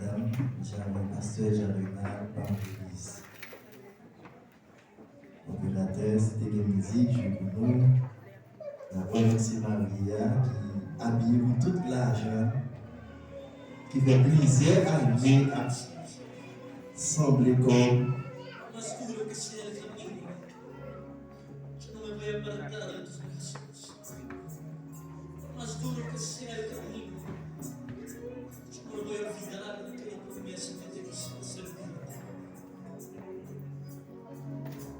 madame, j'avais pasteur Jean-Renal par l'église. Opérateur, c'était de musique, je pour nous. La première c'est Maria qui habille pour toute la jeune, qui fait plaisir à lui, à sembler comme. Mas juro que si eres conmigo, yo no me voy a apartar de tus brazos. Mas juro que si eres conmigo, yo no me voy a olvidar de aquella promesa que te hizo servir.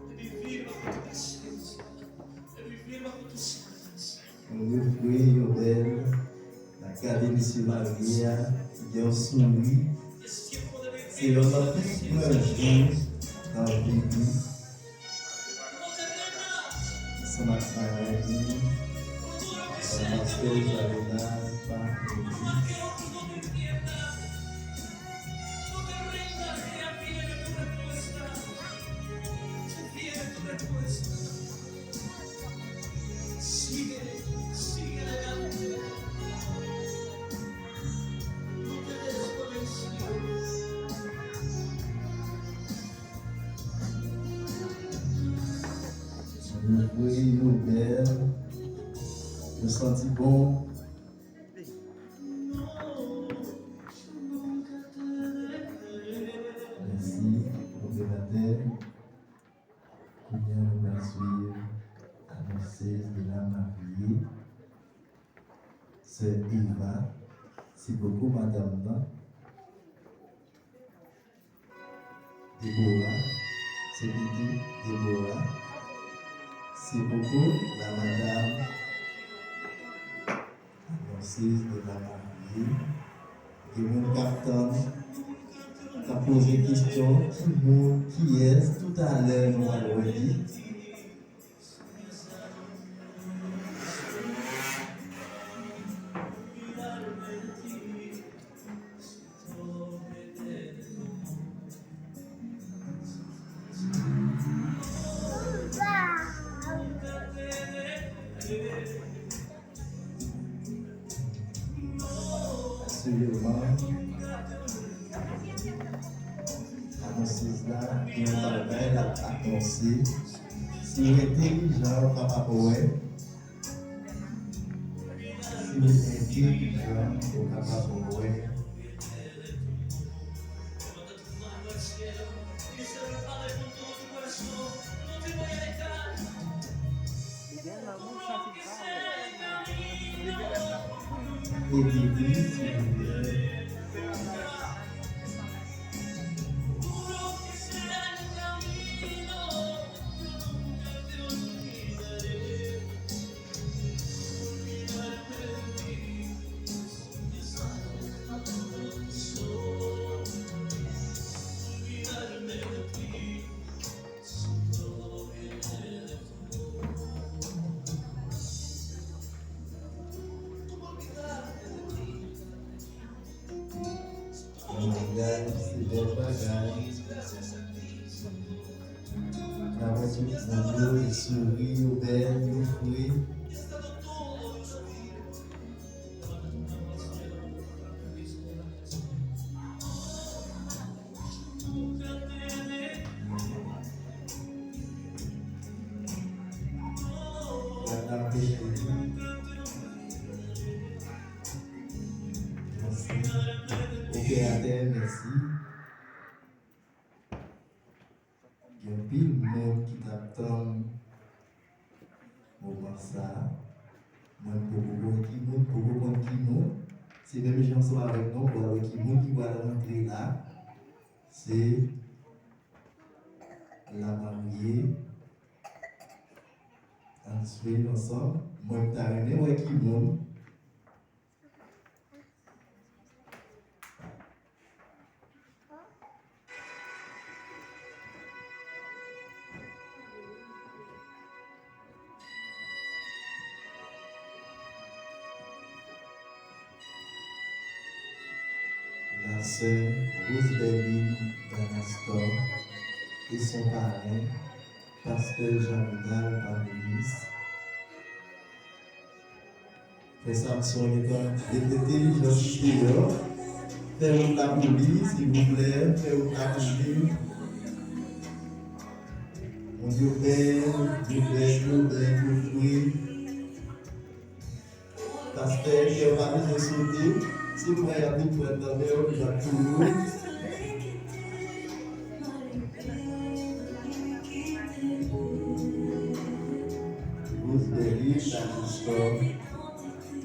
De vivir bajo tu presencia, de vivir bajo tus alas. Meu filho dela, na academia de Maria, e eu sorri. Es tiempo de vivir Se eu bajo não la fiz presencia. na vida, No te rendas, sou na Maria, por todo lo que para sea el pastor camino, Jean-Renal par por más l'église. que otros no te entiendan. No te rendas, que ya viene tu respuesta. Ya viene tu respuesta. Sigue, sigue adelante. No te des por vencido. Meu filho belo, eu senti bom. Merci, opérateur. Combien nous va suivre annoncé de la mariée. C'est Eva. C'est beaucoup madame là. Déborah. C'est Bibi Déborah. C'est beaucoup la madame annonceuse de la mariée. Et mon capitaine a posé question qui est tout à l'heure nous allons dire. Sûrement, annonceuse là, qui nous appelle à annoncer. Si vous êtes intelligent, papa poète. Si vous êtes intelligent, papa poète. Levanta tu mano al cielo y díselo al Padre con todo tu corazón. No te voy a dejar. Et l'église, si vous voulez, Juro que será el camino. Yo nunca te olvidaré. Olvidarme de ti. Es algo olvidarme de ti. Si todo viene de tú. ¿Cómo olvidarte de ti? on regarde, c'est des bagages. La voiture, mon Dieu, il sourit au bel, il fruit. He estado todo en su vida. Nunca te dejé. La dame est chérie. Merci. Opérateur, merci. Il y a pile de monde qui t'attend moment ça. Moi, pour beaucoup qui nous, c'est même gens sont avec nous, pour qui va rentrer là, c'est la mariée. Ensuite, ensemble, moi, je t'arrive, ouais, qui monte. La sœur Rosebeline Danastor et son parrain, pasteur Jean-Renal Barbelis. Frère Samson est un intelligent leader. Fais-vous la police, s'il vous plaît. Fais-vous la police. Mon Dieu, belle, oui. Pasteur, qui va nous sauter. Si vous voyez un peu pour être dans le vous avez tout. Vous bénissez la histoire.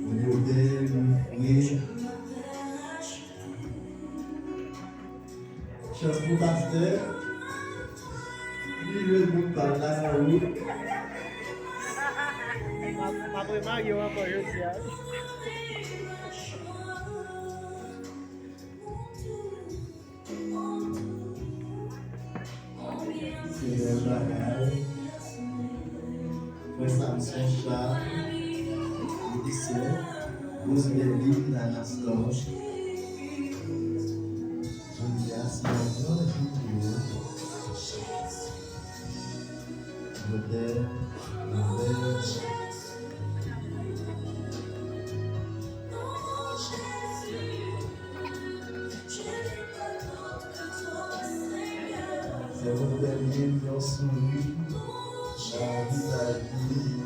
Mon Dieu, belle, oui. Chance pour pasteur. Lui, le bout par là, oui. Papai Mario apa ya sih? C'est le bagage. Frère Samson Charles, le dessert. Vous bénissez dans l'instant. Julia, c'est un grand vidéo. Modèle. C'est votre dernier dans son vie, la vie de la vie.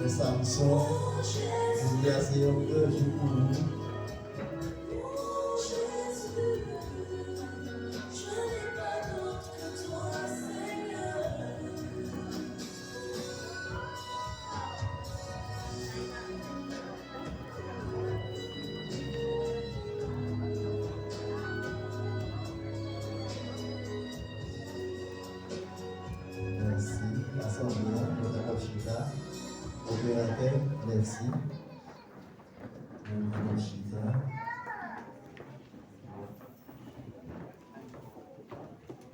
Le Samson, vous placez un peu jour pour nous. Opérateur, merci.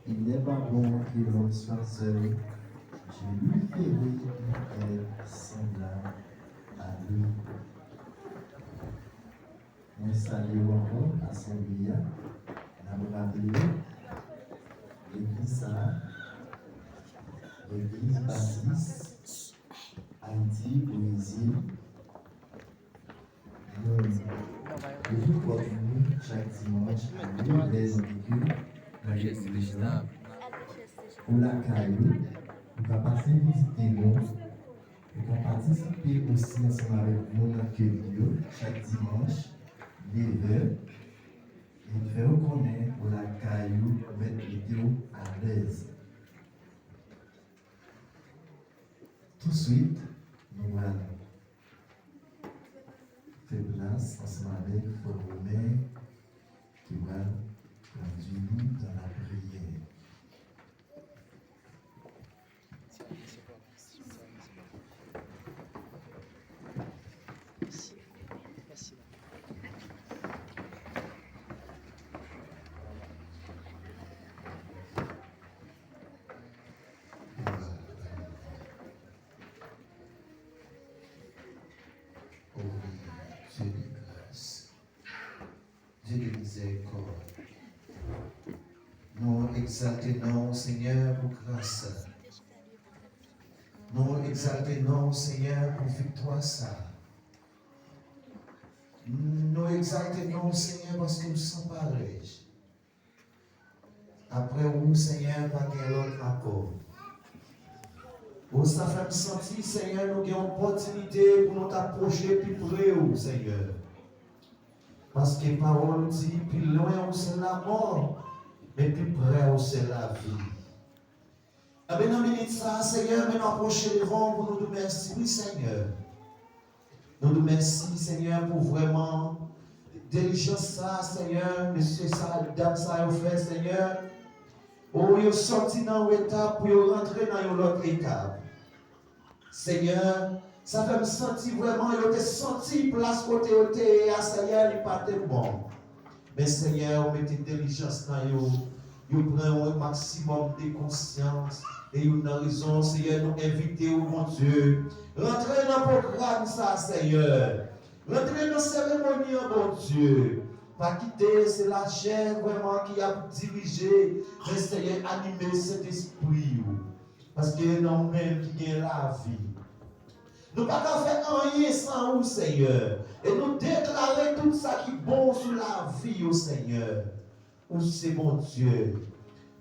Il n'est pas bon que l'on soit seul. Je lui ferai être semblable à lui. Nous saluons encore l'Assemblée. Nous avons rappelé l'église l'église baptiste Haïti, Brésil. Nous pouvons chaque dimanche à l'heure des véhicules dans l'église pour la caillou. Nous allons passer visiter nous. Nous allons participer aussi ensemble avec nous dans l'accueil chaque dimanche, 9h. Et nous faisons connaître pour la caillou, mettre les vidéos à l'aise. Tout de suite, nous allons faire place ensemble avec Frère Romain qui va conduire nous dans la prière. Dieu de grâce, Dieu de miséricorde. Nous exaltons, Seigneur, pour grâce. Nous exaltons, Seigneur, pour victoire ça. Nous exaltons, Seigneur, parce que nous sommes pareils. Après vous, Seigneur, pas qu'il y ait l'autre accord. Pour ça fait me sentir, Seigneur, nous avons une opportunité pour nous approcher plus près, Seigneur. Parce que la parole dit, plus loin, c'est la mort, mais plus près, c'est la vie. Et bien, dans minute ça, Seigneur, nous approcher devant pour nous dire merci, oui, Seigneur. Nous nous merci, Seigneur, pour vraiment diligence ça, Seigneur, monsieur ça, dame ça, fait, Seigneur. Pour vous sortir dans une étape, pour vous rentrer dans une autre étape. Seigneur, ça fait me sentir vraiment, je te senti place côté côté, Seigneur, il n'est pas bon. Mais Seigneur, mettez diligence dans vous prenez un maximum de conscience. Et vous avez raison, Seigneur, nous inviter au mon Dieu. Rentrez dans le programme, ça, Seigneur. Rentrez dans la cérémonie, mon Dieu. Pas quitter, c'est la chair vraiment qui a dirigé, mais Seigneur, animer cet esprit. Parce que c'est nous-mêmes qui gagnons la vie. Nous ne pouvons pas faire rien sans vous, Seigneur. Et nous déclarer tout ça qui est bon sur la vie, au Seigneur. Ou c'est mon Dieu.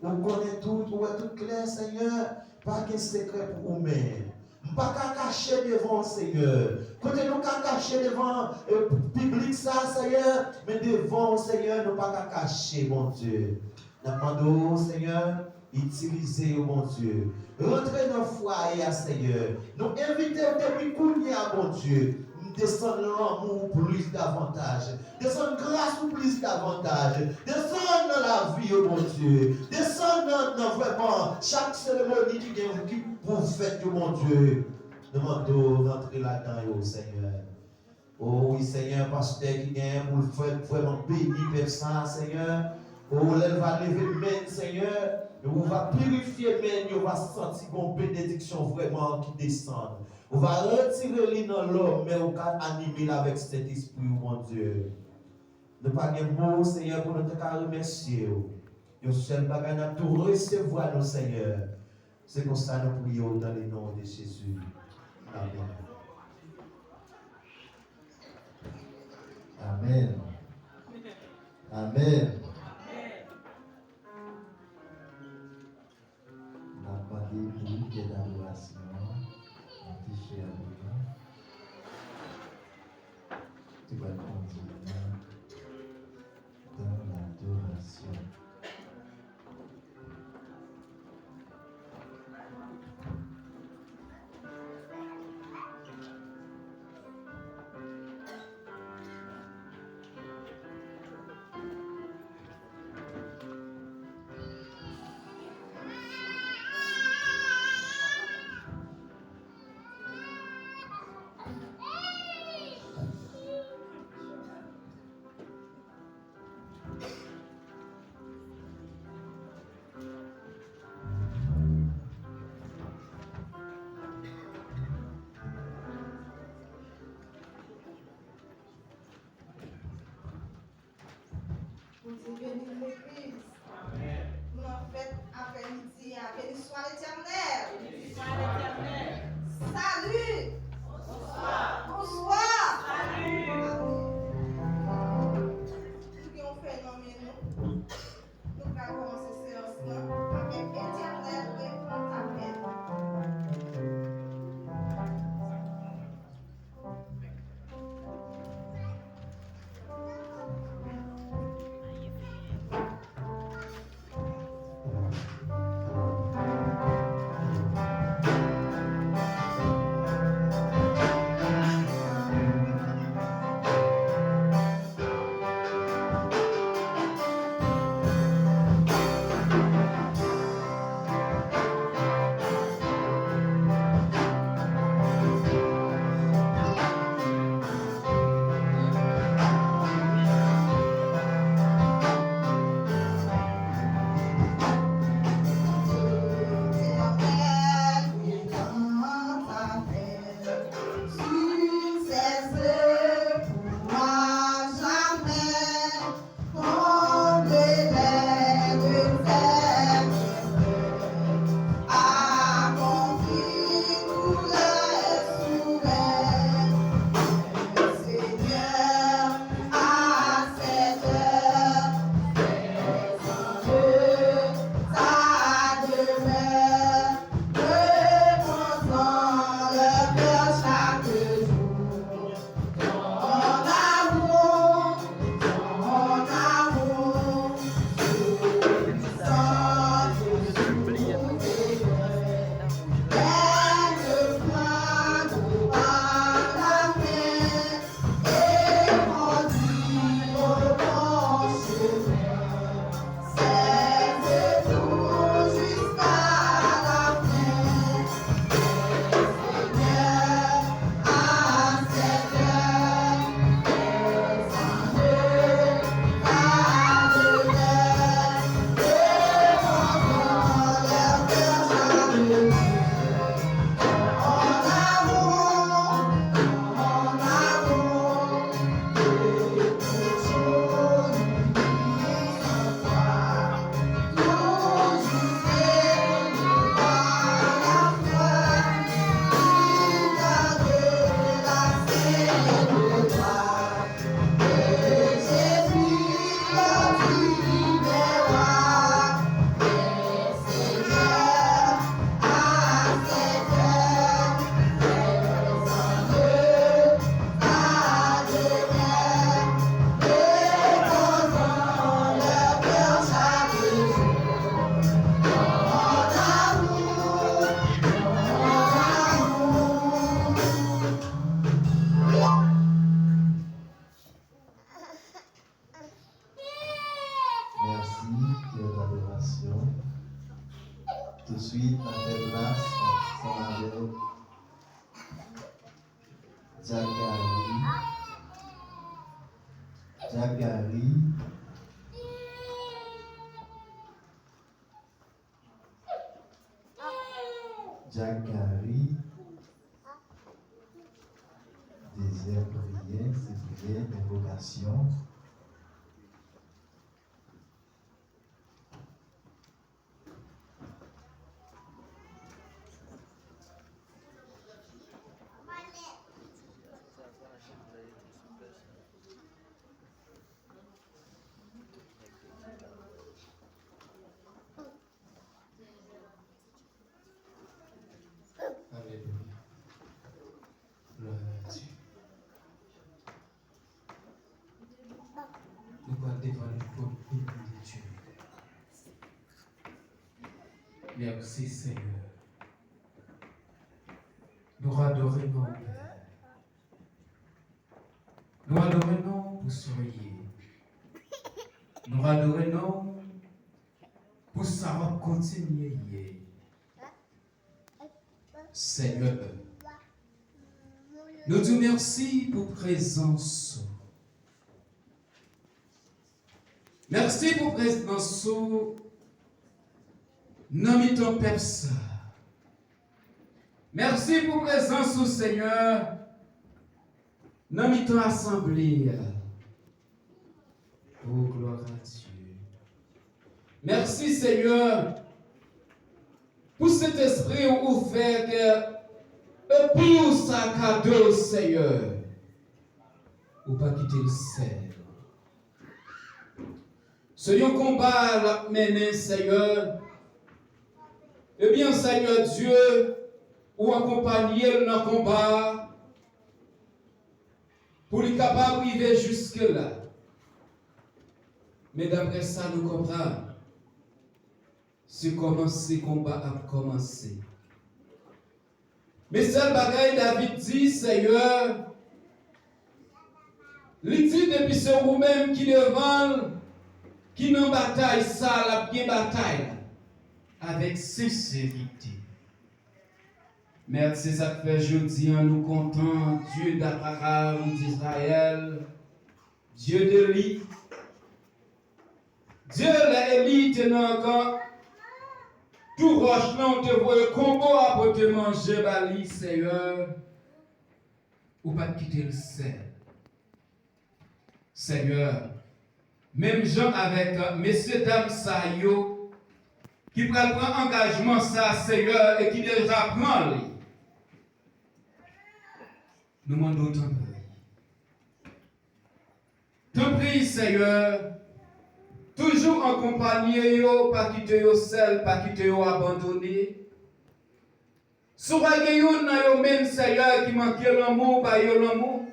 On connaît tout, on est tout clair, Seigneur. Pas de secret pour vous-même. Pas qu'à cacher devant le Seigneur. Côté nous qu'à cacher devant le public, ça, Seigneur. Mais devant le Seigneur, nous pas qu'à cacher, mon Dieu. Nous demandons, Seigneur, utilisez, mon Dieu. Rentrez dans le foyer, Seigneur. Nous invitons depuis Kounia, mon Dieu. Descendre l'amour plus davantage. Descendre grâce plus davantage. Descendre dans la vie, oh mon Dieu. Descendre dans vraiment chaque cérémonie qui vous faites, oh mon Dieu. Demandons d'entrer là-dedans, oh Seigneur. Oh oui, Seigneur, pasteur qui vient pour le faire vraiment bénir personne, Seigneur. Oh, elle va lever le main, Seigneur. On va purifier le main, on va sentir une bénédiction vraiment qui descend. On va retirer l'île dans l'homme, mais on va animer avec cet esprit, mon Dieu. Ne pas de mots, Seigneur, pour nous remercier. Nous seul bagage à tout recevoir, nos Seigneur. C'est comme ça que nous prions dans le nom de Jésus. Amen. Amen. Amen. On a demandé pour qu'il y ait d'adoration. On dit cher tu vas continuer dans l'adoration. Tout de suite, on fait place ensemble avec Jacari, désert prière, c'est prière d'invocation. Alléluia. Gloire à Dieu. Nous allons devant le trône de Dieu. Merci Seigneur. Nous adorons Père. Nous adorons pour soyez. Nous adorons pour savoir continuer. Seigneur, nous te remercions pour présence. Merci pour présence. Nomme ton peuple. Merci pour présence, Seigneur. Nomme ton assemblée. Oh, gloire à Dieu. Merci, Seigneur, pour cet esprit ouvert que pour sa cadeau, Seigneur, ou pas quitter le ciel. Ce combat l'a mené, Seigneur. Eh bien, Seigneur Dieu, ou accompagner le combat pour lui capable d'arriver jusque-là. Mais d'après ça, nous comprenons. C'est comment ce combat a commencé. Mais seul bagaille, David dit, Seigneur, il dit depuis ce vous-même qui devant, qui n'en bataille, ça, la bien bataille, avec sincérité. Merci, ça fait jeudi, nous comptons Dieu d'Abraham, d'Israël, Dieu de l'Élie, Dieu l'Élie, tenant encore. Tout roche là, on te voit combo après te manger, bali, Seigneur, ou pas quitter le ciel. Seigneur, même gens avec messieurs, dames, ça, yo, qui prennent engagement, ça, Seigneur, et qui déjà prend, nous demandons ton prix. Ton prix, Seigneur, toujours accompagné, pas quitter yo seul, pas quitter yo abandonné. Soit yon na yo même Seigneur qui manque l'amour, ba yo l'amour.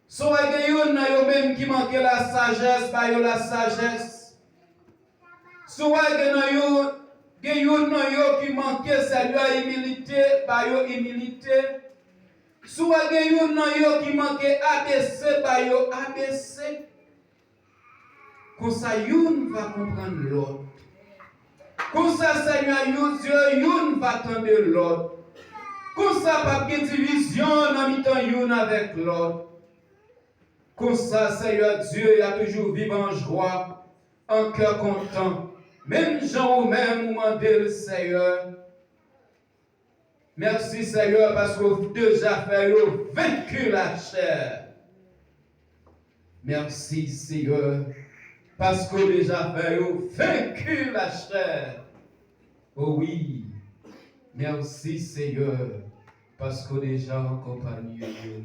Soit yon na yo même qui manque la sagesse, ba yo la sagesse. Soit yon na yo qui manque Seigneur humilité, ba yo humilité. Soit yon na yo qui manque ABC, ba yo ABC. Comme ça, yon va comprendre l'autre. Comme ça, Seigneur, Dieu, yon va attendre l'autre. Comme ça, pas de division en mi-temps yon avec l'autre. Comme ça, Seigneur, Dieu, il a toujours vivre en joie, en cœur content. Même Jean ou même demandé le Seigneur. Merci, Seigneur, parce que vous déjà fait vaincu la chair. Merci, Seigneur. Parce que déjà fait vaincu la chair. Oh oui. Merci Seigneur. Parce que déjà accompagné.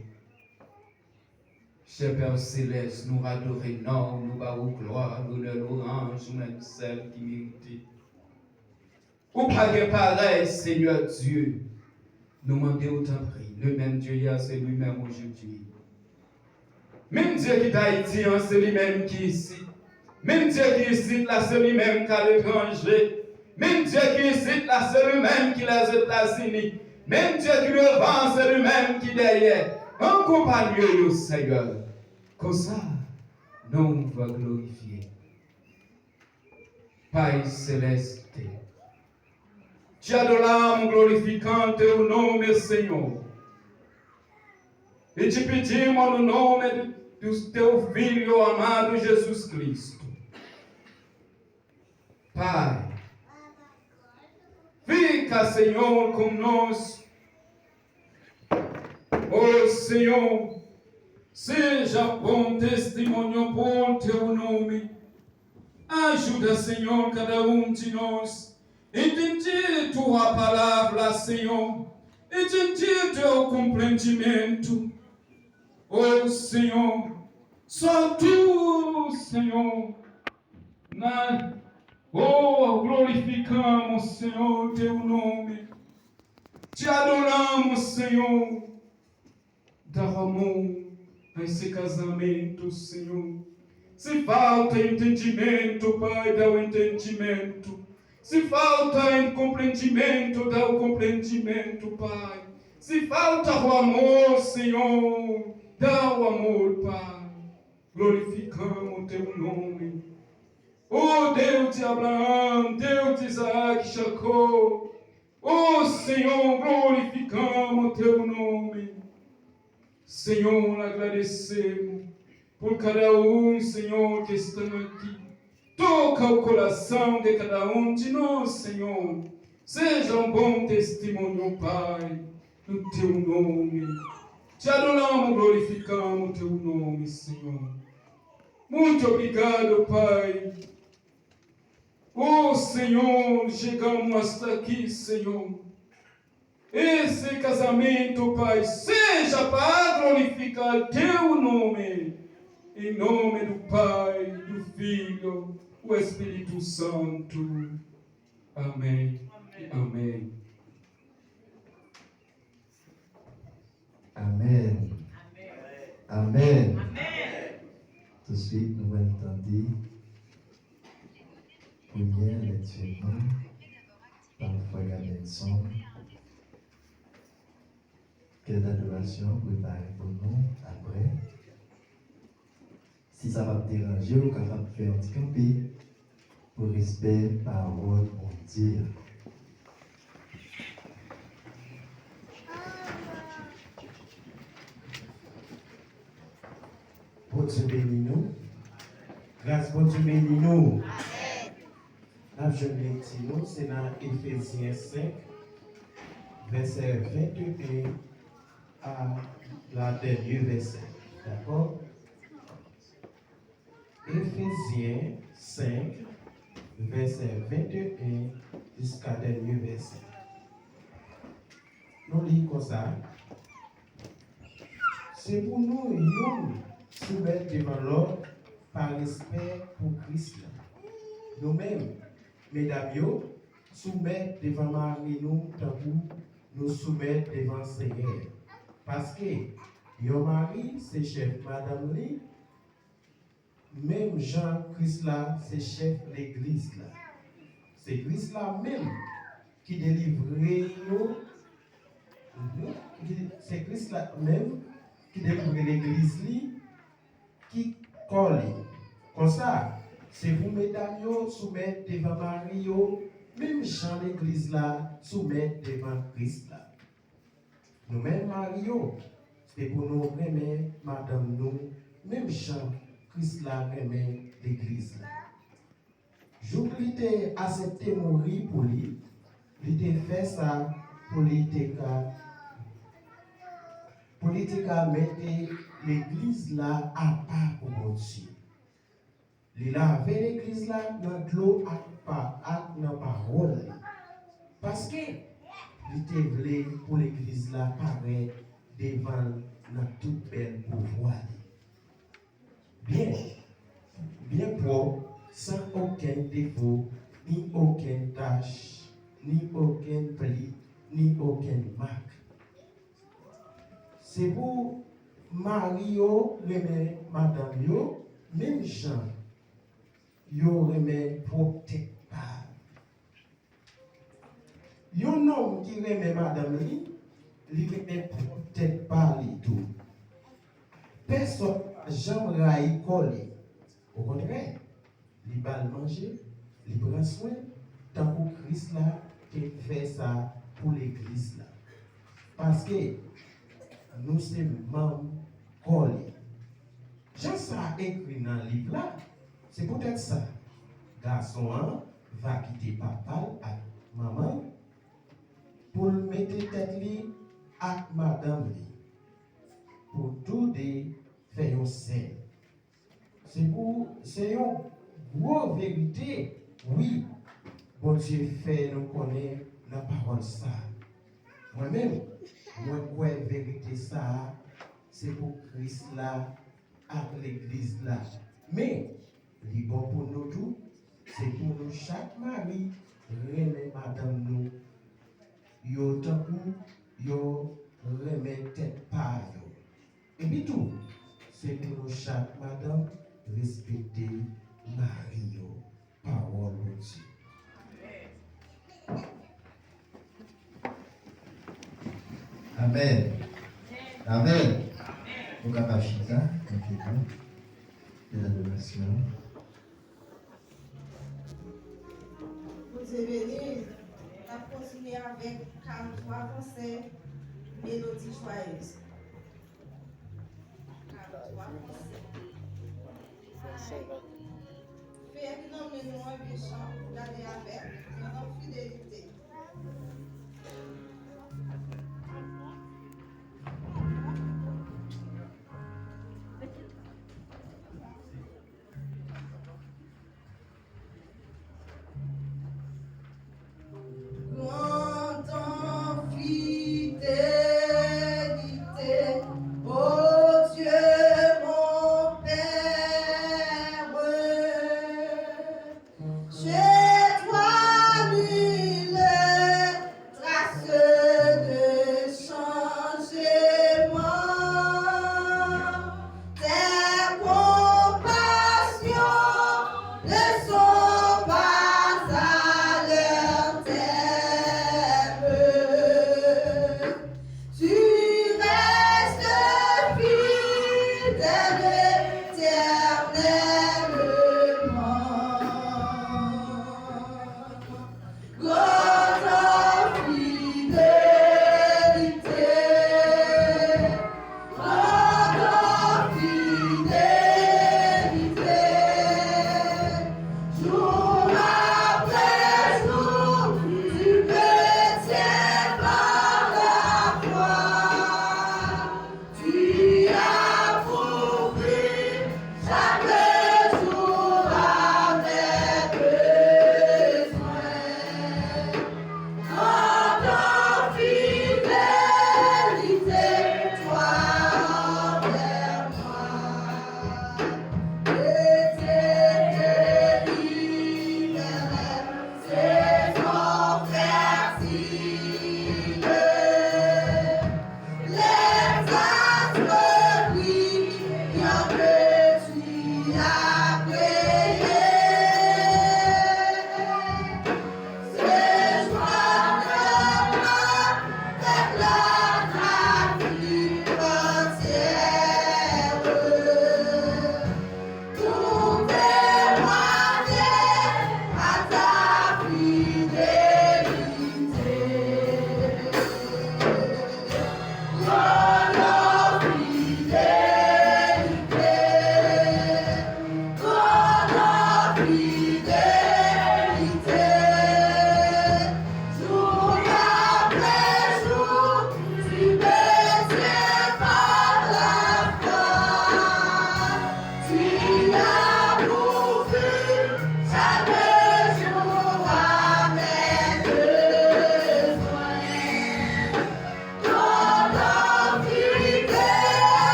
Cher Père Céleste, nous adorons, nous bavons gloire, nous l'orange, même celle qui mérite. Ou pas que pareil, Seigneur Dieu. Nous demandons autant prix. Le même Dieu hier, c'est lui-même aujourd'hui. Même Dieu qui t'a dit, c'est lui-même qui est ici. Même Dieu qui est ici, là, c'est lui-même qui a l'étranger. Même Dieu qui est ici, là, c'est lui-même qui a les États-Unis. Même Dieu qui devant, c'est lui-même qui est derrière. Accompagne-nous, Seigneur. Comme ça, nous va glorifier. Père céleste, Te adoramos, glorificando teu nome, Senhor. E te pedimos no nome do teu Filho amado Jesus Cristo. Pai, fica, Senhor, conosco. Oh, Senhor, seja bom testemunho por teu nome. Ajuda, Senhor, cada de nós. Entender tua palavra, Senhor. Entender teu compreendimento. Oh, Senhor, só tu, Senhor. Glorificamos, Senhor, teu nome. Te adoramos, Senhor. Dá amor a esse casamento, Senhor. Se falta entendimento, Pai, dá o entendimento. Se falta compreendimento, dá o compreendimento, Pai. Se falta o amor, Senhor, dá o amor, Pai. Glorificamos teu nome. Oh, Deus de Abraão, Deus de Isaac, Jacó. Oh, Senhor, glorificamos teu nome. Senhor, agradecemos por cada Senhor, que está aqui. Toca o coração de cada de nós, Senhor. Seja um bom testemunho, Pai, no teu nome. Te adoramos, glorificamos teu nome, Senhor. Muito obrigado, Pai. Oh, Senhor, chegamos hasta aqui, Senhor. Esse casamento, Pai, seja para glorificar teu nome. Em nome do Pai, do Filho, do Espírito Santo. Amém. Amém. Amen. Amen. Tout de suite, nous allons entendre première lecture par Frère Benson. Quelle adoration préparée pour nous après. Si ça va te déranger, vous êtes capable de faire un petit campé pour respect, parole, mon Dieu. Bon Dieu bénis nous. Grâce bon Dieu bénis nous. La jeune lecture, c'est dans Éphésiens 5, verset 21 à la dernière verset. D'accord? Éphésiens 5, verset 21 jusqu'à dernier verset. Nous lisons comme ça. C'est pour nous, nous soumettre devant l'ordre par respect pour Christ. Nous-mêmes, mesdames, soumettre devant Marie nous, tant pour nous soumettre devant le Seigneur. Parce que, yon mari, c'est chef madame li, même Jean-Christ là, c'est chef l'église là. C'est l'église là même qui délivre nous. C'est l'église là même qui délivre l'église li, qui colle. Comme ça, c'est vous mesdames yo soumettre devant Marie yo, même Jean l'église là soumettre devant Christ là. Nous-mêmes Marie yo, c'est pour nous remettre madame nous, même Jean Christ là remet l'église là. Jour qu'il était accepté mourir pour lui, il était fait ça pour lui mettre l'église là à part pour mon Dieu. Il a lavé l'église là dans l'eau à dans parole. Parce que il était voulu pour l'église là paraître devant notre toute belle pouvoir. Bien propre, sans aucun défaut, ni aucune tache, ni aucun pli, ni aucune marque. C'est pour Mario, remet madame yo, même Jean, yo remet protecteur. Yon homme qui remet madame li, li remet protecteur li tout. Personne j'aimerais y coller. Au contraire, il va manger, il prend soin, tant que Christ là, qui fait ça pour l'église là. Parce que nous sommes membres collés. Jean ça écrit dans le livre là, c'est peut-être ça. Garçon hein, va quitter papa et maman pour mettre tête li avec madame li. Pour tout des faire un scène. C'est une grosse vérité. Oui, bon Dieu fait nous connaître la parole ça. Moi-même, moi crois vérité ça, c'est pour Christ là, avec l'église là. Mais, li bon pour nous tous, c'est pour nous chaque mari, remet madame nous, yo tant que yo remet tête par yo. Et puis tout, c'est pour nous chaque madame respecter mari yo, parole de Dieu. Amen. Amen. Au capacita, tranquillement. Et l'adoration. Vous êtes venus, on a continué avec 43 conseils, mélodie joyeuse. 43 conseils. Faire que nous menons un méchant, d'aller avec, en fidélité. Chez toi, nul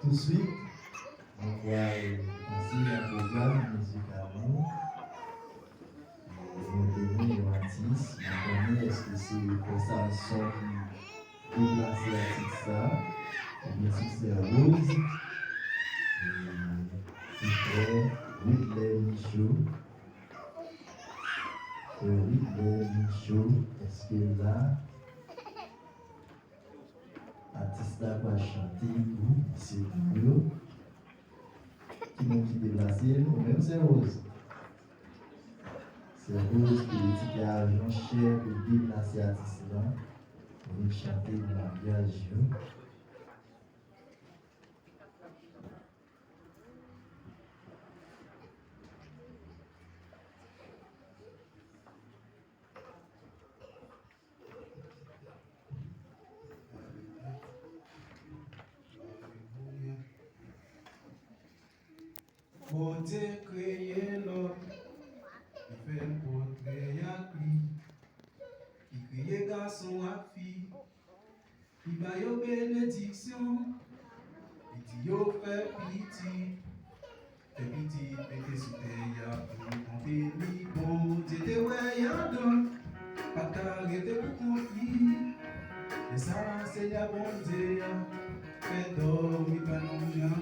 Tout de suite, on va passer un programme musicalement. Nous donnons un artiste, nous connaissons est-ce que c'est pour ça un son qui déplace l'artiste ça, ou bien si c'est Rose, c'est Whitley Michaud. Whitley Michaud, est-ce que là, l'artiste là va chanter ou c'est Rio qui m'a qui déplacé, ou même c'est Rose. C'est Rose qui est argent cher pour déplacer l'artiste là, pour chanter le mariage. Côté créé l'homme, qui fait le portrait à qui crée garçon à fille, qui va yo bénédiction, qui dit yo fait pitié, fait pitié, pété sous terre, pour béni, bon, t'étais ouais, y'a donc, pas qu'arrêter pour conflit, et ça, c'est la bonne Dieu, fait dormir, pas non,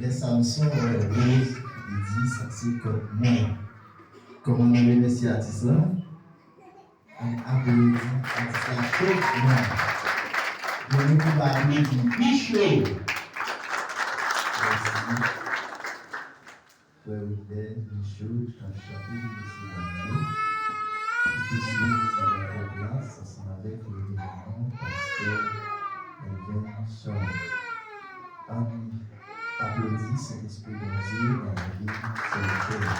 Les Samson Rose, il dit ça c'est comme moi. Comment on remercie l'artiste là? On applaudit l'artiste là chaudement. On nous va applaudir plus chaud. Merci. Frère Wilder, Michaud, je t'ai chanté de ces années. Et tout de suite, il va faire place ensemble avec le gouvernement, pasteur Elvin Charles. Applaudis Saint-Esprit de Dieu dans la vie sur le cœur.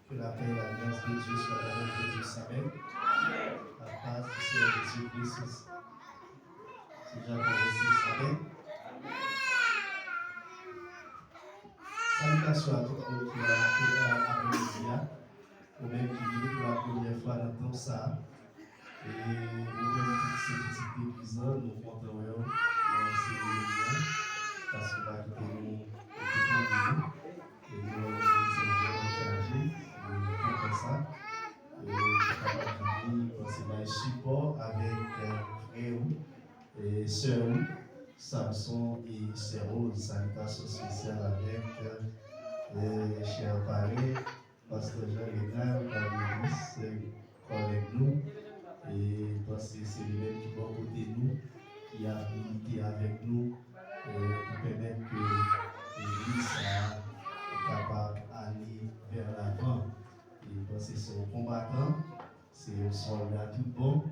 Que la paix et la grâce de Dieu soient avec vous tous. Amen. La paz du Seigneur Jésus-Christ. C'est déjà pour vous. Amen. salutations à tout le monde qui a après-midi, ou même qui vient pour la première fois dans tout ça. Et nous-mêmes, toutes ces petites épisodes, nous comptons dans ces réunions, parce que là, nous sommes et nous sommes chargés de faire ça. Et nous avons un support avec frère et sœur Samson et sœur Rose, salutation spéciale avec cher parrain, pasteur Jean-Rénal, avec nous. Et parce que c'est lui-même qui va côté nous, qui a milité avec nous pour permettre que l'Église soit capable d'aller vers l'avant. Et parce que c'est un combattant, c'est un soldat tout bon.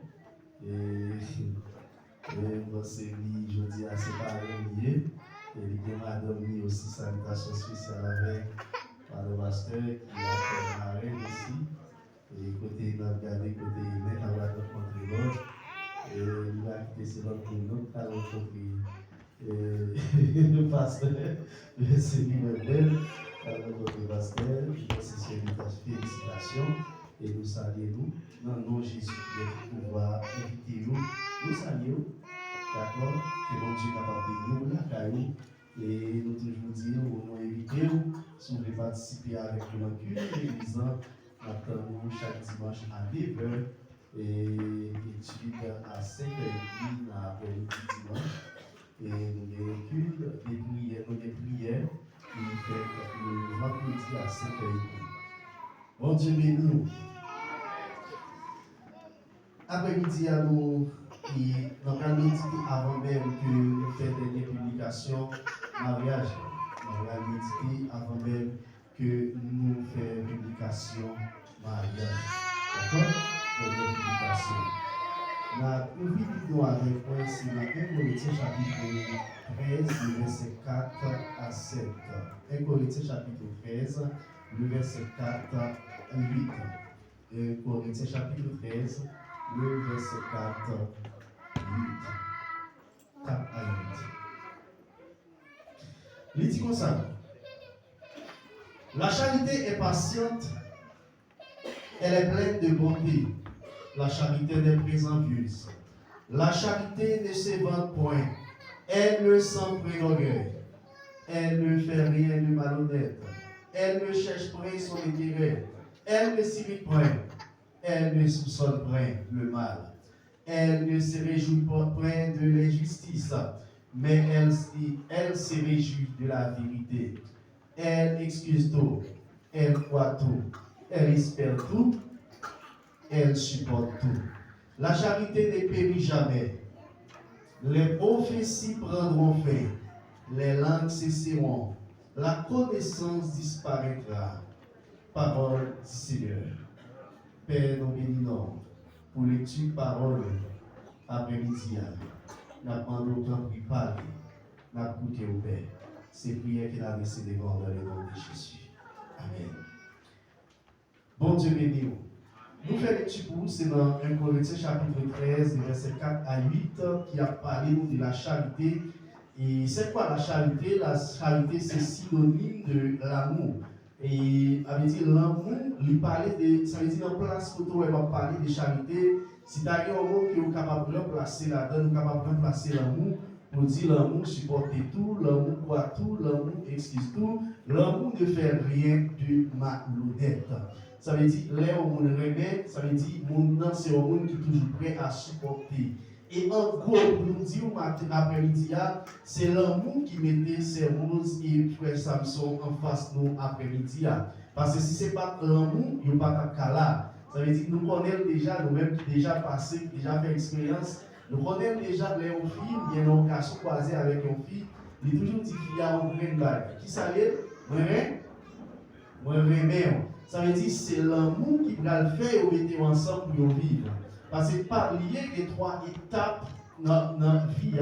Et parce que lui, je dis à ses parents liés, et il y a madame lui aussi, salutation spéciale avec le pasteur qui a fait marraine aussi. Et côté il a regardé, côté il met, on va rencontrer l'autre. Et il va quitter l'autre pour l'autre, à rencontrer le pasteur, le Seigneur belle, à rencontrer le pasteur, c'est une félicitations. Et nous saluons, dans le nom de Jésus, de pouvoir inviter nous, nous saluons, d'accord, que bon Dieu est capable de nous, la caillou. Et nous toujours dire, nous inviter, si vous voulez participer avec nous dans l'église, attendons chaque dimanche à 9h et étude à 5h30 l'après-midi dimanche. Et nous avons des prières qui fait le vendredi à 5h30. Bon Dieu béni nous. Après-midi à nous, dans la méditer avant même que nous fassions des publications mariage. Nous allons méditer avant même que nous fassions publication mariage. D'accord? Des publications. La nous avec moi, c'est la 1 Corinthiens chapitre 13, le verset 4 à 7. 1 Corinthiens chapitre 13, le verset 4 à 8. 1 Corinthiens chapitre 13, le verset 4 à 8. 4 à 8. Il dit comme ça. La charité est patiente, elle est pleine de bonté. La charité n'est présomptueuse. La charité ne se vante point. Elle ne s'en préorgueille. Elle ne fait rien de malhonnête. Elle ne cherche point son intérêt. Elle ne s'irrite point. Elle ne soupçonne point le mal. Elle ne se réjouit point de l'injustice, mais elle se réjouit de la vérité. Elle excuse tout. Elle croit tout. Elle espère tout. Elle supporte tout. La charité ne périt jamais. Les prophéties prendront fin. Les langues cesseront. La connaissance disparaîtra. Parole du Seigneur. Père, nous bénissons pour l'étude parole après-midi. Nous demandons au temps pour parler. Nous écoutons au Père. C'est prière qu'il a laissé devant dans le nom de Jésus. Amen. Bon Dieu béni nous. Nous faisons l'étude pour vous, c'est dans 1 Corinthiens chapitre 13, verset 4 à 8, qui a parlé de la charité. Et c'est quoi la charité? La charité, c'est synonyme de l'amour. Et ça veut dire l'amour, ça veut dire en place où on va parler de charité. Si d'ailleurs un mot qui est capable de remplacer là-dedans, nous capable de remplacer l'amour, pour dire l'amour supporte tout, l'amour croit tout, l'amour excuse tout, l'amour ne fait rien de malhonnête. Ça veut dire, là où on remet, ça veut dire, c'est un monde qui est toujours prêt à supporter. Et en gros, pour nous dire, après-midi, c'est l'amour qui mettait ces Rose et frère Samson en face de nous après-midi. Parce que si ce n'est pas l'amour, il n'y a pas de cas là. Ça veut dire que nous connaissons déjà, nous-mêmes qui déjà passé, qui déjà fait expérience, nous connaissons déjà les filles, il y a un garçon croisé avec une fille, il est toujours dit qu'il y a un grain de balle. Qui ça l'est? Moi, ça veut dire que c'est l'amour qui va le faire et mettre ensemble pour vivre. Parce que par lié les 3 étapes dans la vie,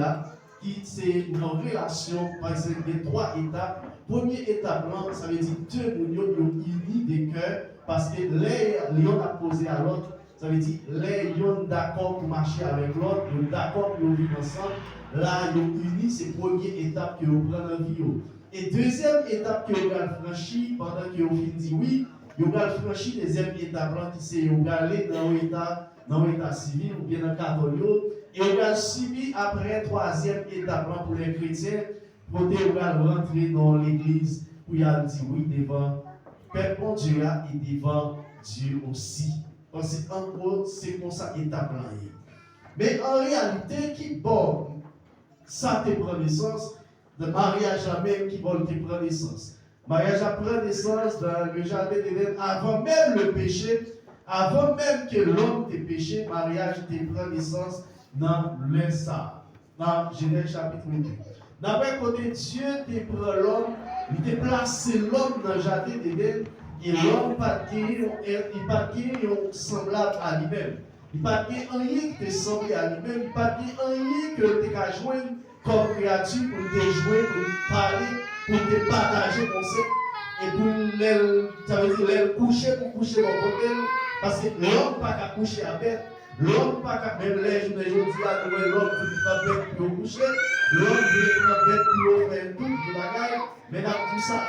qui c'est une relation, parce que les 3 étapes. Première étape, ça veut dire 2 millions unis des cœurs, parce que les lions a posé à l'autre, ça veut dire les lions d'accord pour marcher avec l'autre, ils sont d'accord pour vivre ensemble. Là, ils sont unis, c'est la première étape que vous prenez dans la vie. Et deuxième étape que vous avez franchi pendant que vous dit oui, vous avez franchi deuxième étape là qui c'est vous aller dans l'état civil ou bien dans le catholique et vous avez subi après troisième étape là pour les chrétiens pour vous rentrer dans l'église pour y aller dire oui devant Père bon Dieu et devant Dieu aussi. Parce qu'en gros, c'est comme ça étape là. Mais en réalité, qui bon, ça te prend naissance, le mariage même qui bon te prend naissance. Mariage a pris naissance dans le jardin d'Éden avant même le péché, avant même que l'homme te péché, mariage te prend naissance dans l'instant, dans Genèse chapitre 2. D'après côté Dieu te prend l'homme, il te place l'homme dans le jardin d'Éden, et l'homme pas de semblable à lui-même. Il n'y a pas rien qui te semble à lui-même, il n'y a pas rien que tu as joué comme créature pour te jouer, pour te parler, pour te partager mon concept et pour l'aile coucher pour coucher mon côté. Parce que l'homme n'a pas qu'à coucher à bête, l'homme n'a pas qu'à même les jours à l'homme ne pas bête pour coucher, l'homme ne pas bête pour faire tout le bagage, mais dans tout ça,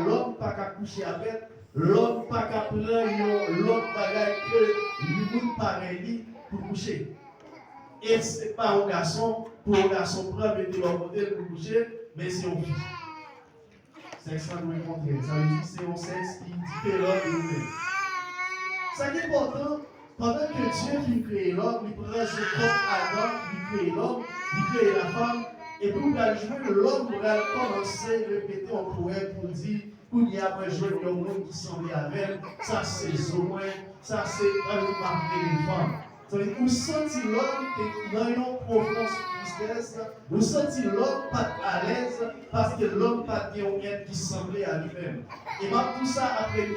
l'homme n'a pas qu'à coucher à bête. L'homme n'a pas qu'à prendre l'autre bagage que l'humain pareil pour coucher. Et ce n'est pas un garçon, pour un garçon prendre de l'autre côté pour coucher, mais c'est une fille. C'est ça nous rencontrer. Ça veut dire que c'est un sexe qui est différent de nous-mêmes. Ce qui est important, pendant que Dieu qui crée l'homme, il prend ce propre Adam, il crée l'homme, il crée la femme, et pour jouer l'homme, pour commencer à répéter en poème pour dire qu'il y a un jeune homme qui semble avec, ça c'est Zoé, ça c'est un marqué des femmes. Ça veut dire que vous sentez l'homme dans une profonde tristesse, vous sentez l'homme pas à l'aise parce que l'homme pas de quelqu'un qui semblait à lui-même. Et même tout ça après-midi,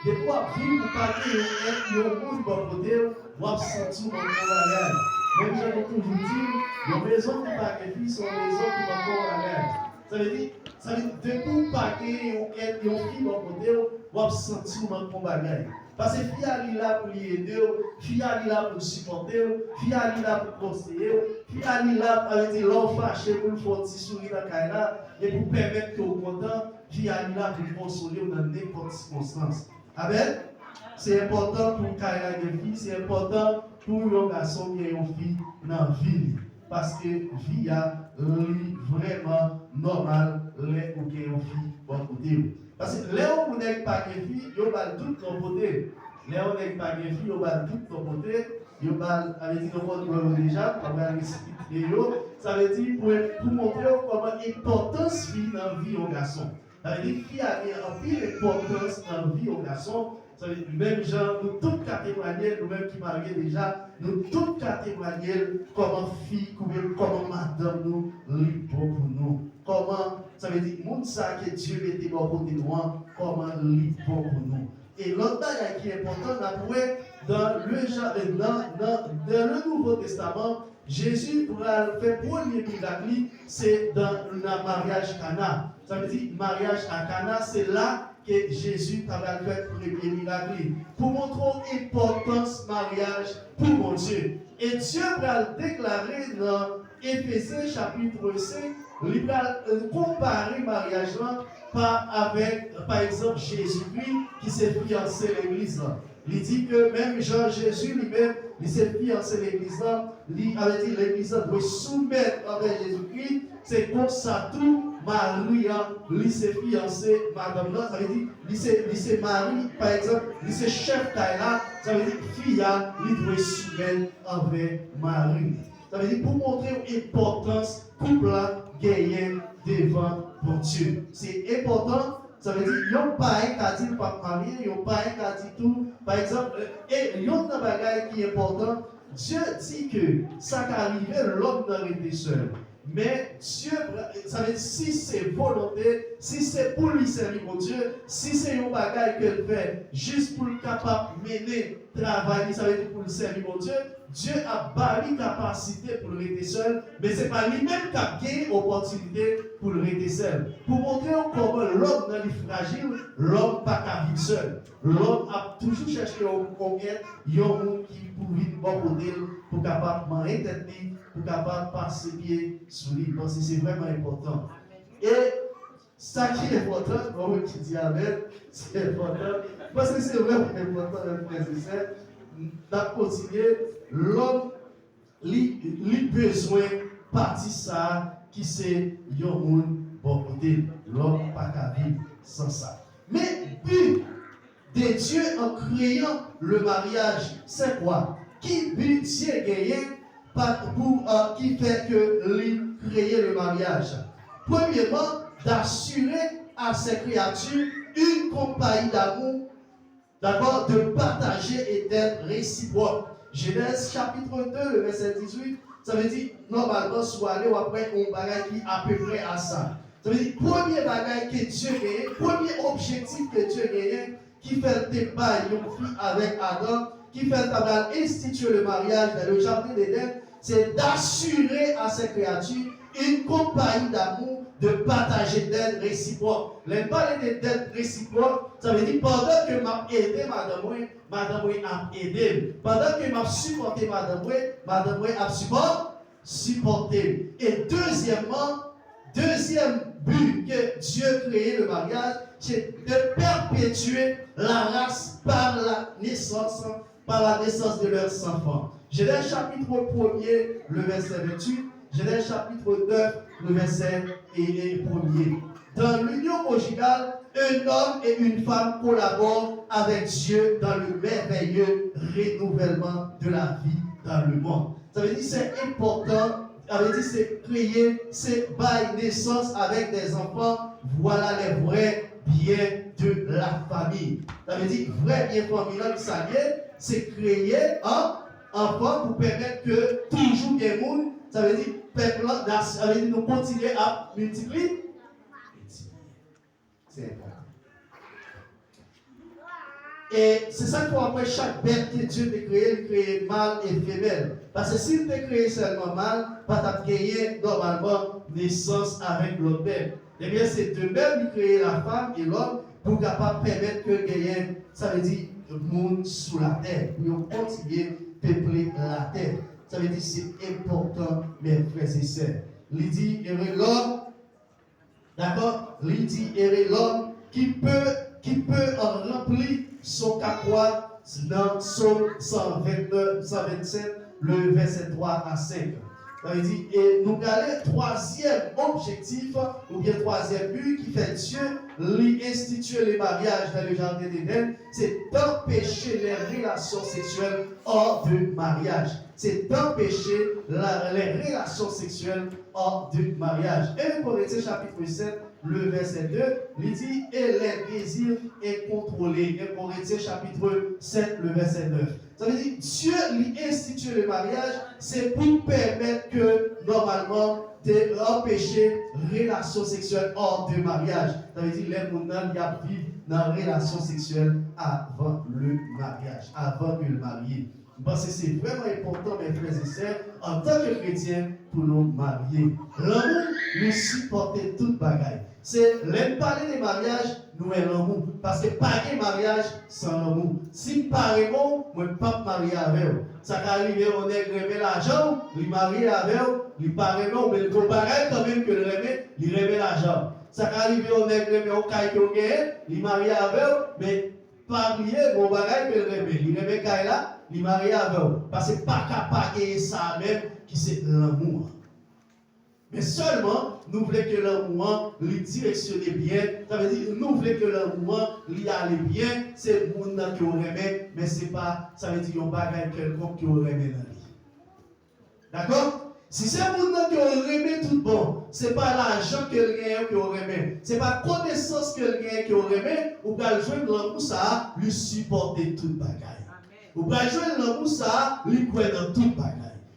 des fois, vivre ou pas de quelqu'un qui bon côté, vous sentez mon bagage. Même j'ai toujours dit, les maisons qui pas de filles sont les maisons qui vont encore à l'aise. Ça veut dire, de tout paquet, il y a une fille bon côté, vous sentez mon bagage. Parce que fille est là pour l'aider, fille est là pour supporter, fille est là pour conseiller, fille est là pour l'homme fâché pour le faire sourire dans la caille et pour permettre que vous content, fille est là pour consoler dans n'importe circonstance. Amen. C'est important pour caille des filles, c'est important pour un garçon qui a une fille dans la vie. Parce que vie est vraiment normal, les ou qui a une fille bon côté. Parce que là où on n'est pas de filles, il y a tout ton côté. Là où on n'est pas de filles, il y a tout ton côté. Il y a avec dit qu'on déjà, on va expliquer. Ça veut dire pour montrer comment l'importance vie dans la vie au garçon. Ça veut dire qu'il y a une pile importance dans la vie au garçon. Ça veut dire même gens, nous toutes catégories, nous-mêmes qui marions déjà, nous toutes catégories, comment fille, comment madame nous, libre pour nous. Comment, ça veut dire, monde ça que Dieu était bon côté de nous, comment libre pour nous. Et l'autre chose qui est important, dans le Nouveau Testament, Jésus pour faire premier miracle, c'est dans le mariage Cana. Ça veut dire, mariage à Cana, c'est là que Jésus a fait le premier miracle. Pour montrer l'importance du mariage pour mon Dieu. Et Dieu va le déclarer dans Éphésiens chapitre 5, il va comparer le mariage avec, par exemple, Jésus-Christ qui s'est fiancé à l'église. Il dit que même Jean-Jésus lui-même, il s'est fiancé à l'église. Il avait dit que l'église doit soumettre avec Jésus-Christ. C'est comme ça tout. Marie, il s'est fiancé, madame là, ça veut dire, il s'est marié, par exemple, il s'est chef Taïla, ça veut dire, fille, il doit soumettre avec Marie. Ça veut dire, pour montrer l'importance, couple gagner devant pour Dieu. C'est important, ça veut dire, il n'y a pas un qui dit pas marié, il n'y a pas un qui dit tout. Par exemple, et il y a un bagage qui est important, Dieu dit que ça qu'arrive, l'homme n'a été seul. Mais Dieu, ça veut dire, si c'est volonté, si c'est pour lui servir mon Dieu, si c'est un bagage qu'elle fait juste pour le capable de mener, travailler, ça veut dire pour le servir mon Dieu, Dieu a bâti capacité pour le rester seul, mais ce n'est pas lui-même qui a gagné l'opportunité pour le rester seul. Pour montrer comment l'homme dans les fragiles, l'homme pas qu'à vivre seul. L'homme a toujours cherché à conquête, il y a un monde qui pour vivre bon côté, pour capable de m'intervenir, pour capable de passer pied sur lui. Parce que c'est vraiment important. Et Ça qui est important, comme qui dit Amen, c'est important. Parce que c'est vraiment important, mes frères et sœurs, de continuer. L'homme, il besoin de partie ça qui c'est yon moun bon côté. L'homme pas qu'à vivre sans ça. Mais but de Dieu en créant le mariage, c'est quoi? Qui but Dieu gagné qui fait que lui créer le mariage? Premièrement, d'assurer à ses créatures une compagnie d'amour, d'abord de partager et d'être réciproque. Genèse chapitre 2, le verset 18, ça veut dire normalement soit aller ou après on bagaille qui à peu près à ça. Ça veut dire premier bagaille que Dieu gagne, premier objectif que Dieu gagne, qui fait des bails, une fille avec Adam, qui fait instituer le mariage dans le jardin d'Éden, c'est d'assurer à ses créatures une compagnie d'amour, de partager d'aide réciproque. Les parler de d'aide réciproque, ça veut dire pendant que m'a aidé madame a aidé. Pendant que m'a supporté madame a supporté. Et deuxième but que Dieu créé le mariage, c'est de perpétuer la race par la naissance de leurs enfants. Genèse chapitre 1er, le verset 28. Genèse chapitre 9, le verset 1er. Dans l'union conjugale, un homme et une femme collaborent avec Dieu dans le merveilleux renouvellement de la vie dans le monde. Ça veut dire que c'est important, ça veut dire que c'est créer, c'est bail naissance avec des enfants. Voilà les vrais biens de la famille. Ça veut dire vrai bien familial, c'est créer un enfant pour permettre que toujours des monde. Ça veut dire peuple, ça veut dire nous continuer à multiplier. C'est important. Et c'est ça qu'on appelle chaque bête que Dieu a créé, il crée mâle et femelle. Parce que s'il t'a créé seulement mâle, pas t'a créé normalement naissance avec l'autre bête. Eh bien, c'est de même il crée la femme et l'homme pour capable permettre que gagne, ça veut dire le monde sous la terre, pour continuer à peupler la terre. Ça veut dire que c'est important, mes frères et sœurs. Il dit, l'homme, d'accord? Il dit, l'homme qui peut remplir son capois dans Psaume 127, le verset 3 à 5. Ça veut dire, et nous regardons troisième objectif, ou bien troisième but qui fait Dieu lui instituer le mariage dans le jardin d'Éden, c'est d'empêcher les relations sexuelles hors de mariage. C'est d'empêcher les relations sexuelles hors du mariage. 1 Corinthiens chapitre 7, le verset 2, il dit, et les désirs est contrôlé. 1 Corinthiens chapitre 7, le verset 9. Ça veut dire, Dieu lui institue le mariage, c'est pour permettre que, normalement, d'empêcher relations sexuelles hors de mariage. Ça veut dire, les gens qui vivent dans la relation sexuelle avant le mariage, avant de le marier. Parce que c'est vraiment important, mes frères et sœurs, en tant que chrétiens, pour nous marier. L'amour, nous supporter toute bagaille. C'est l'aime parler des mariages, nous est l'amour. Parce que pas de mariage sans l'amour. Si pareil bon, moi ne pas marier avec vous. Ça peut arriver, on est remet l'argent, il marier avec vous, il paraît bon, mais le pareil quand même que le remet, il remet l'argent. Ça peut arriver, on est remet au caille qu'on gagne, il marier avec vous, mais pas marier, bon pareil que le remet. Il remet caille là, il marier avec vous. Parce que pas capable de ça même, qui c'est l'amour. Mais seulement, nous voulons que l'amour lui directionne bien. Ça veut dire, nous voulons que l'amour lui aille bien. C'est le monde qui remet, mais c'est pas, ça veut dire qu'il y a un bagage quelconque qui remet dans lui. D'accord? Si c'est le monde qui remet tout bon, c'est pas l'argent que le gagne qui remet. C'est pas la connaissance que le gagne qui remet, ou bien jouer l'amour ça, lui supporter tout bagage. Ou bien jouer l'amour ça, lui croire dans tout bagage.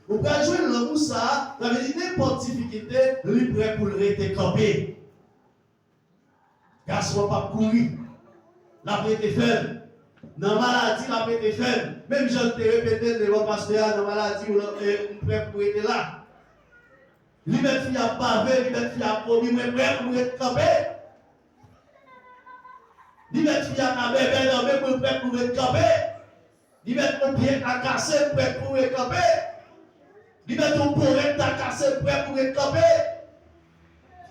Ou bien jouer l'amour ça, ça veut dire n'importe difficulté, lui prêt pour le rester campé. Garçon pas courir, la prête est faible. Dans la maladie, la prête est faible. Même je te répété devant le pasteur, dans la maladie, on prêt pour être là. Lui mettre fille à pavé, lui mettre fille à promis, mais prêt pour être campé. Lui mettre fille à campé, mais prêt pour être campé. Lui mettre mon pied à casser, prêt pour être campé. Lui mettre ton porrette à casser, prêt pour être campé.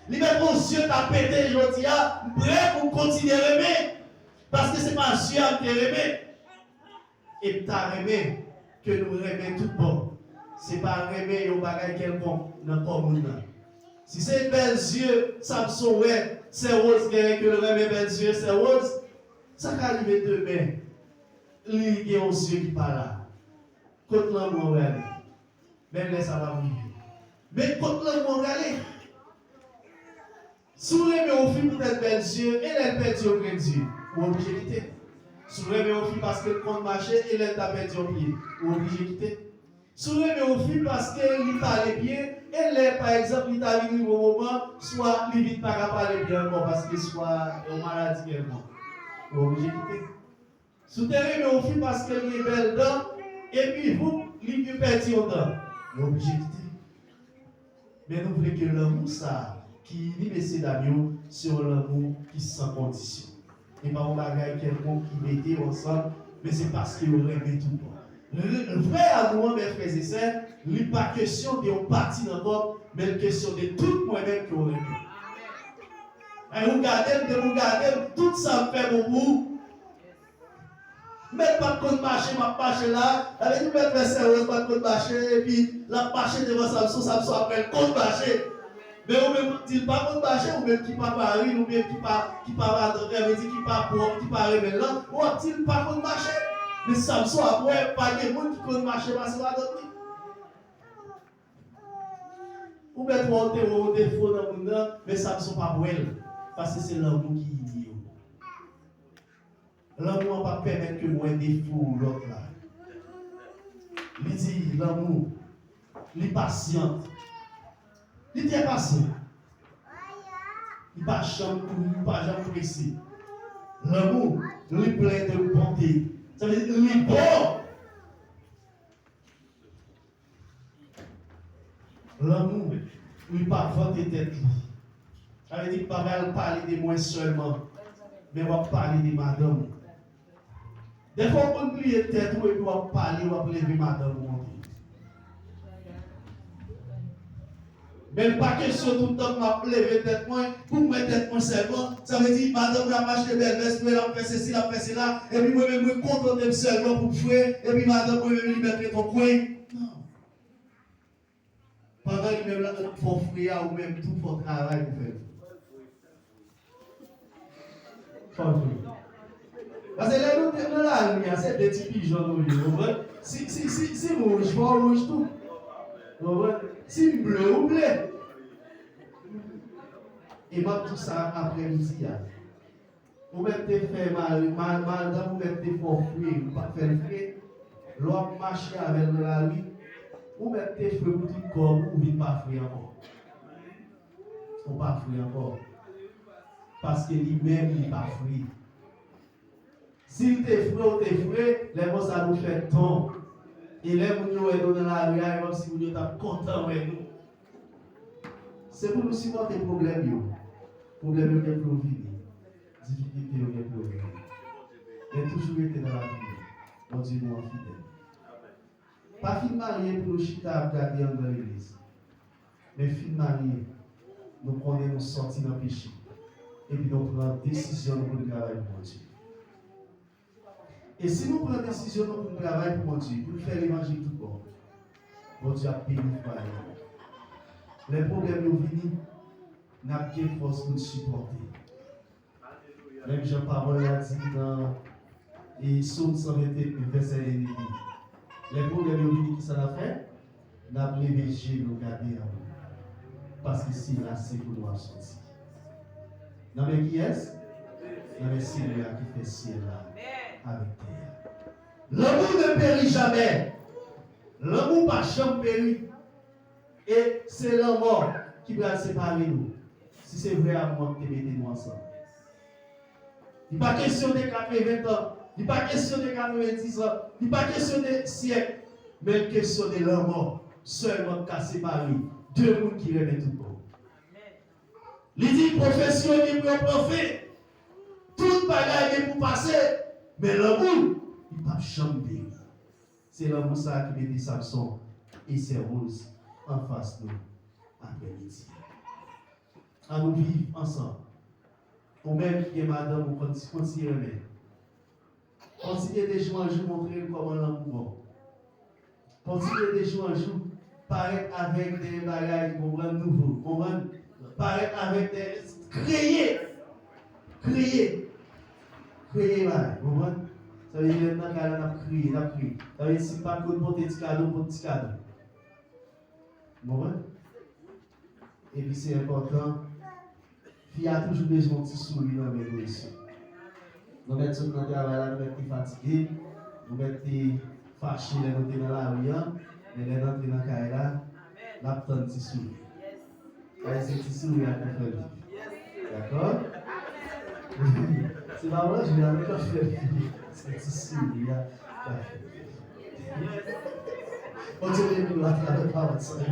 Li met mon yeux t'a pété, je dis, prêt pour continuer à aimer. Parce que c'est pas Dieu qui t'a aimé. Et t'as aimé que nous aimons tout bon. C'est pas aimer un bagage quelconque dans le corps. Si c'est bel yeux, Samson, ouais, c'est rose que le aimé bel yeux, c'est rose. Ça va arriver demain. Il y a un yeux qui parle là. Contre l'amour, même là, ça va arriver. Mais contre l'amour, si vous aimez au film peut-être bel yeux, et elle perd au crédit, vous obligez de quitter. Si vous aimez au film parce qu'elle compte marcher, et elle t'a perdu au pied, vous obligez de quitter. Si vous aimez au film parce qu'elle parle bien, elle par exemple, il t'a venu au moment, soit il vite pas parler bien encore parce qu'il soit en maladie également. Vous obligez de quitter. Si vous aimez au film parce qu'elle est belle dedans, et puis vous, il peut perdre au temps, vous obligez de quitter. Mais nous voulons que l'amour, ça, qui est messieurs d'amour sur l'amour qui sans condition. Et pas un bagage quelconque qui mettait ensemble, mais c'est parce qu'il aurait aimé tout le monde. Le vrai amour, mes frères et sœurs, n'est pas question de partie dans le corps, mais une question de tout moi-même qui aurait aimé. Et vous regardez, tout ça me fait pour vous. Mettre pas de compte marché, ma marché là, avec nous mettre sérieux, pas de compte marché, et puis la marché devant Samson appelle compte marché. Mais ou même dit pas compte marché, ou même qui pas Paris, ou même qui pas qui pas pauvre, qui pas rebelle là, ou dit pas compte marché. Mais Samson après, pas de monde qui compte marché, parce que va d'autres. Ou mettre un défaut dans le monde, mais Samson pas pour elle, parce que c'est l'amour qui y est. L'amour ne va pas permettre que moi défaut ou l'autre là. Il dit l'amour, il est patient. Il est patient. Il n'est pas jamais pressé. L'amour, il est plein de bonté. Ça veut dire qu'il est bon. L'amour, il n'est pas vanté tête. Ça veut dire qu'il ne va pas parler de moi seulement, mais il va parler de madame. Des fois, on oublie tête, et puis on va parler, on va lever madame. Mais pas question tout le temps de lever tête, pour mettre tête seulement. Ça veut dire, madame, la marche de belle veste, elle a fait ceci, elle a fait cela, et puis moi-même, je me contente seulement pour jouer, et puis madame, moi-même, je mettre ton coin. Non. Pendant que même là, il faut frire ou même tout pour travail pour faire. Parce que là, nous dans la rue, c'est des petits pigeons. Si rouge, je vois rouge tout. Si bleu, ou bleu. Et moi, tout ça après-midi. Vous mettez fait mal, vous mettez fort fruit, vous pas faire fruit. L'homme marche avec la rue. Vous mettez feu pour tout le corps, vous ne pas fruit encore. Vous ne pas fruit encore. Parce que lui-même, il n'est pas fruit. S'il te frais, les mots ça nous fait ton. Et les gens qui dans la rue, même si vous êtes content avec nous. C'est pour nous supporter les problèmes. Les problèmes qui sont venus. Difficultés qui sont venus. Mais toujours été dans la vie. Mon Dieu nous en fidèle. Pas fin marié pour nous chita à garder dans l'église. Mais fin marié, nous prenons sortir dans le péché. Et puis nous prenons décision pour le travail pour Dieu. Et si nous prenons décision pour le travail pour Dieu, pour faire l'évangile tout bon, bon Dieu a payé nous par les problèmes nous viennent, n'a pas de force pour nous supporter. Même Jean-Paul a dit dans Psaume 128, verset 1. Les problèmes nous viennent qui ça a fait, n'a pas levé les nous garder à nous. Parce que c'est là, c'est pour nous sortir. Non mais qui est-ce? Non mais c'est lui qui fait ciel là. Avec terre. L'amour ne périt jamais. L'amour pas jamais périt. Et c'est l'amour qui va séparer nous. Si c'est vrai amour qui mettez nous ensemble. Il n'est pas question de 80 ans. Il n'est pas question de 90 ans. Il n'est pas question de siècles. Mais une question de l'amour. Seulement qui a séparé deux mondes qui remettent tout le monde. Il dit profession libre au prophète. Tout bagaille est pour passer. Mais l'amour, il ne peut pas jamais. C'est l'amour ça qui met Samson et ses roses en face de nous après-midi. à nous vivre ensemble. Ou même qui est madame, ou continuer à aimer. Continuez de jour en jour, montrer comment l'amour. Continuez de jour en jour, paraître avec des bagages, nouveaux, paraître avec des. Créer, vous comprenez? Ça veut dire maintenant qu'elle a crié. Ça veut dire si pas que pour petit cadeau, pour petit cadeau. Vous comprenez? Et puis c'est important, il y a toujours besoin de petit sourire dans mes évolutions. Nous mettons sur notre travail, nous mettons fatigués, nous mettons fâchés, nous mettons dans la rue, mais nous entrons dans la carrière, nous avons un petit sourire. Et c'est un petit sourire à faire vivre. D'accord? C'est pas vrai, je vais aller faire vivre. C'est un petit sourire à faire vivre. Continuez de nous attraper par votre soeur.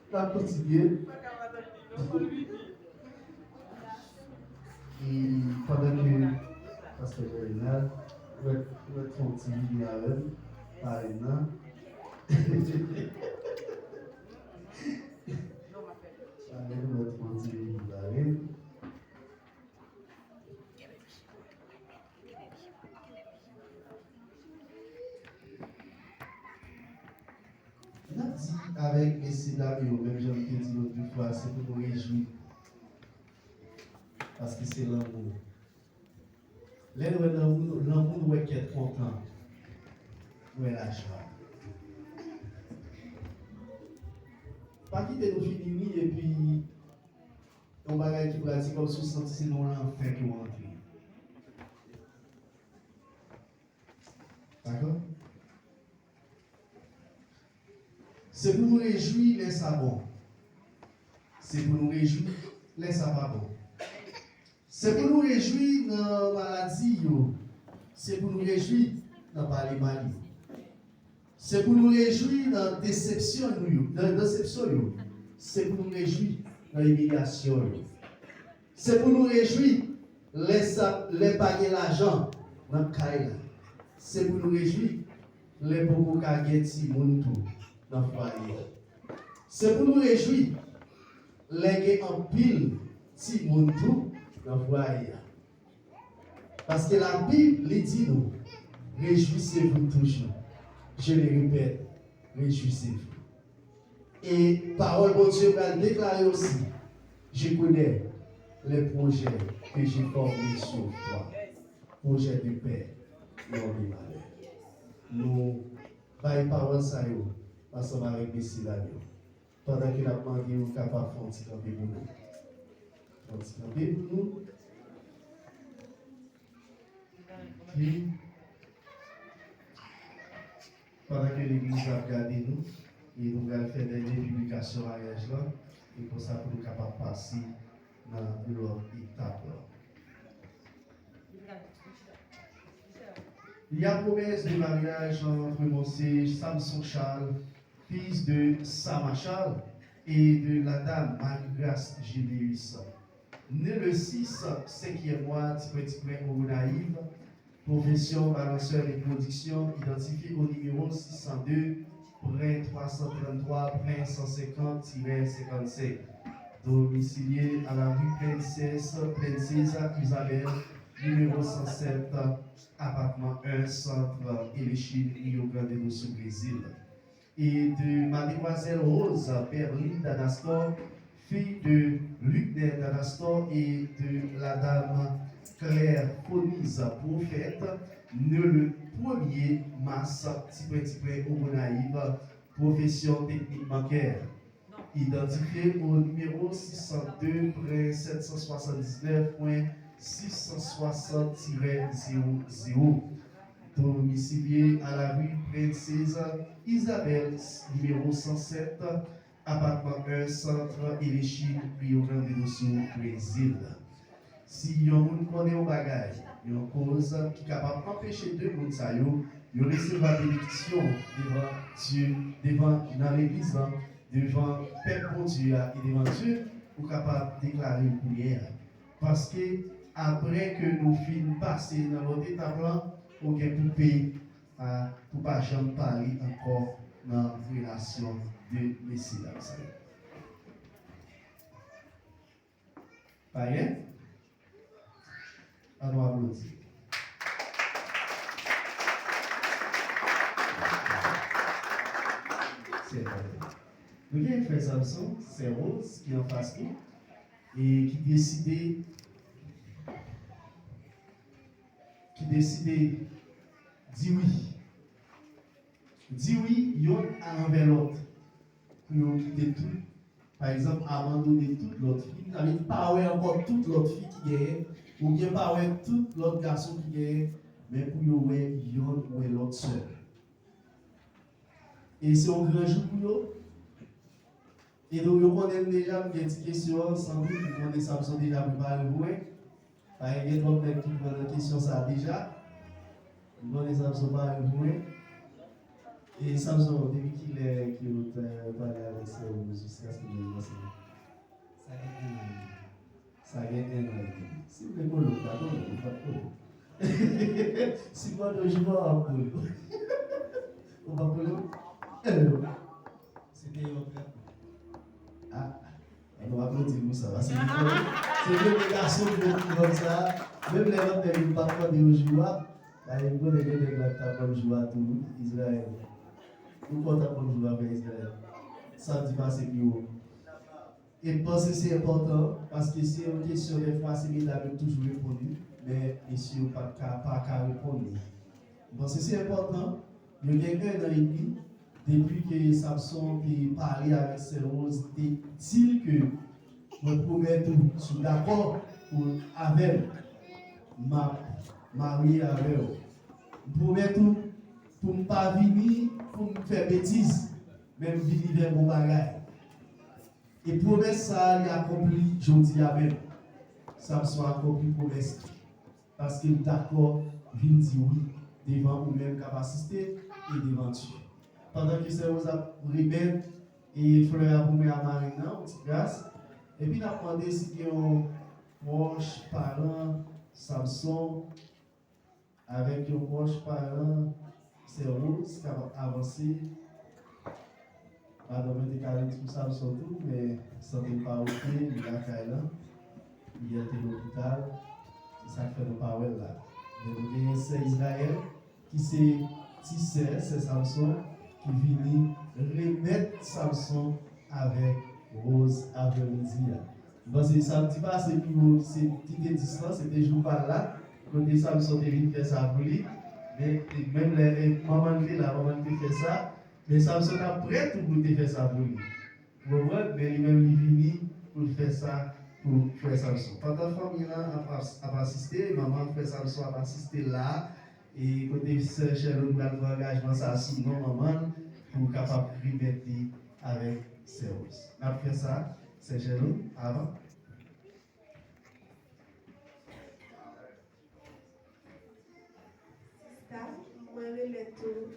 On va continuer. Et pendant que Pasteur Joël, on va continuer avec elle, par exemple. On va continuer avec elle. On a dit avec les scénarios, même j'en ai dit l'autre fois, c'est pour nous réjouir. Parce que c'est l'amour. L'amour doit être content. Où est la joie? Pas quitter nos finis et puis on va qui pratique comme si on sentit c'est dans l'enfer qui on entre. D'accord? C'est pour nous réjouir, laisse ça bon. C'est pour nous réjouir, laisse ça pas bon. C'est pour nous réjouir dans la maladie, c'est pour nous réjouir dans la maladie. C'est pour nous réjouir dans la déception, c'est pour nous réjouir dans l'humiliation. C'est pour nous réjouir les payer l'argent dans le cahier. C'est pour nous réjouir les beaucoup kageti muntu dans le foyer. C'est pour nous réjouir les en pile ti muntu dans le foyer. Parce que la Bible dit nous, réjouissez-vous toujours. Je le répète, réjouissez-vous. Et parole de Dieu va le déclarer aussi. Je connais les projets que j'ai formés sur toi. Projet de paix, non de malheur. Nous, par les paroles, ça y est, ensemble avec les syllabes. Pendant que la demandé, nous sommes capables de faire un petit peu pour nous. Puis, pendant que l'Église va regarder nous, et nous allons faire des publications à là, et pour ça, pour nous capables de passer dans l'autre étape. Il y a promesse de mariage entre Mosé Samson Charles, fils de Sama Charles, et de la dame Marie-Grace Généus. Né le 6, 5e mois, petit au naïve, profession balanceur et production, identifié au numéro 602, près 333, près 150-55. Domicilié à la rue Princesse Isabelle, numéro 107, appartement 1, centre Elechine, Rio Grande do Sul, Brésil. Et de mademoiselle Rose Perline d'Anastor, fille de Luc d'Anastor et de la dame Claire Fonise Prophète, né le 1er mars, au Monaïve, profession technique bancaire. Identifié au numéro 602, près 779.660-00. Domicilié à la rue Princesse Isabelle, numéro 107, appartement 1, centre Elechine, Rio Grande do Sul, Brésil. Si on connaît un bagage, une cause qui est capable d'empêcher deux personnes de recevoir la bénédiction devant Dieu, devant l'église, devant le peuple de Dieu et devant Dieu, pour capable de déclarer une prière. Parce que après que nous finissons passer dans notre étape là, on a pour payer, pour ne pas jamais parler encore dans la relation de Messie. Pas rien? On va applaudir. C'est vrai. Nous avons un frère Samson, c'est Rose, qui est en face nous, et qui décidait dire oui. Dire oui, yon à envers l'autre. Pour quitter tout. Par exemple, abandonner toute l'autre fille. Vous n'avez pas encore toute l'autre fille qui est, ou bien pas toute l'autre garçon qui est, mais pour yon ou l'autre seul. Et c'est un grand jour pour eux. Et donc, vous connaissez déjà une petite question, sans doute, vous connaissez Samson déjà préparé pour vous. Par exemple, il y a qui pose la question ça déjà. Vous connaissez Samson préparé pour vous. Et Samson, depuis qu'il est parlé avec ses jusqu'à ce qu'il ait commencé. Ça gagne un an. Si vous voulez qu'on d'accord, vous ne pas de si moi, je vais en polo. On va polo. C'était un frère. Ah, on va applaudir pour ça. C'est le garçon qui est comme ça. Même les autres, ils ne parlent pas de joie. Ils vont les joie tout Israël. Nous comptons pour jouer avec Israël. Ça dit pas c'est plus haut. Et parce que c'est important, parce que c'est une question des fois, c'est bien de toujours répondre, mais monsieur pas qu'à répondre. Donc c'est important. Il y a un an et demi, depuis que Samson a parlé avec ses roses, il dit que je promets tout, je suis d'accord avec ma mariée avec elle. Je promets tout pour ne pas venir, pour ne faire bêtises, même venir vers mon bagage. Et promesse ça, il a accompli, je dis à même. Samson a accompli promesse. Parce qu'il est d'accord, il dit oui, devant vous-même capacité et devant Dieu. Pendant que c'est vous a rebelle et frère a promis à Marina, petite grâce. Et puis il a demandé si il y a un proche parent, Samson, avec un proche parent, c'est Rose qui a avancé. Madame était carrée tout ça surtout, mais ça n'est pas ok, il a fait là. Il était à l'hôpital, c'est ça qui fait nos paroles là. Donc, c'est Israël qui c'est Samson qui vient remettre Samson avec Rose après-midi. Donc, c'est samedi passé, c'est petite distance, c'était jour par là, quand Samson est venu faire ça pour lui, mais même les mamans qui fait ça. Mais Samson a prêt pour faire ça pour lui. Vous voyez, mais lui-même il vient pour faire ça pour frère Samson. Pendant que la famille a assisté, maman frère Samson a assisté là, et côté chercher l'autre engagement, ça sous non maman, pour capable de remettre avec ses roses. On a fait ça, c'est Jérôme, avant. Moi, je mets tout.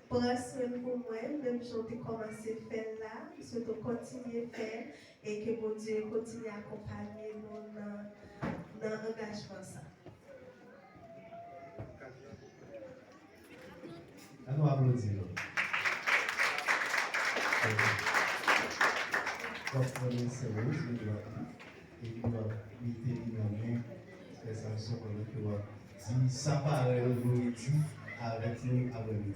Prends soin pour moi, même si j'ai commencé à faire là, je vais continuer à faire et que mon Dieu continue à accompagner nous dans l'engagement. On va applaudir. Donc, on est sérieux, et il doit mettre les mains, c'est ça, ce qu'on doit dire, ça paraît le dit avec nous après-midi.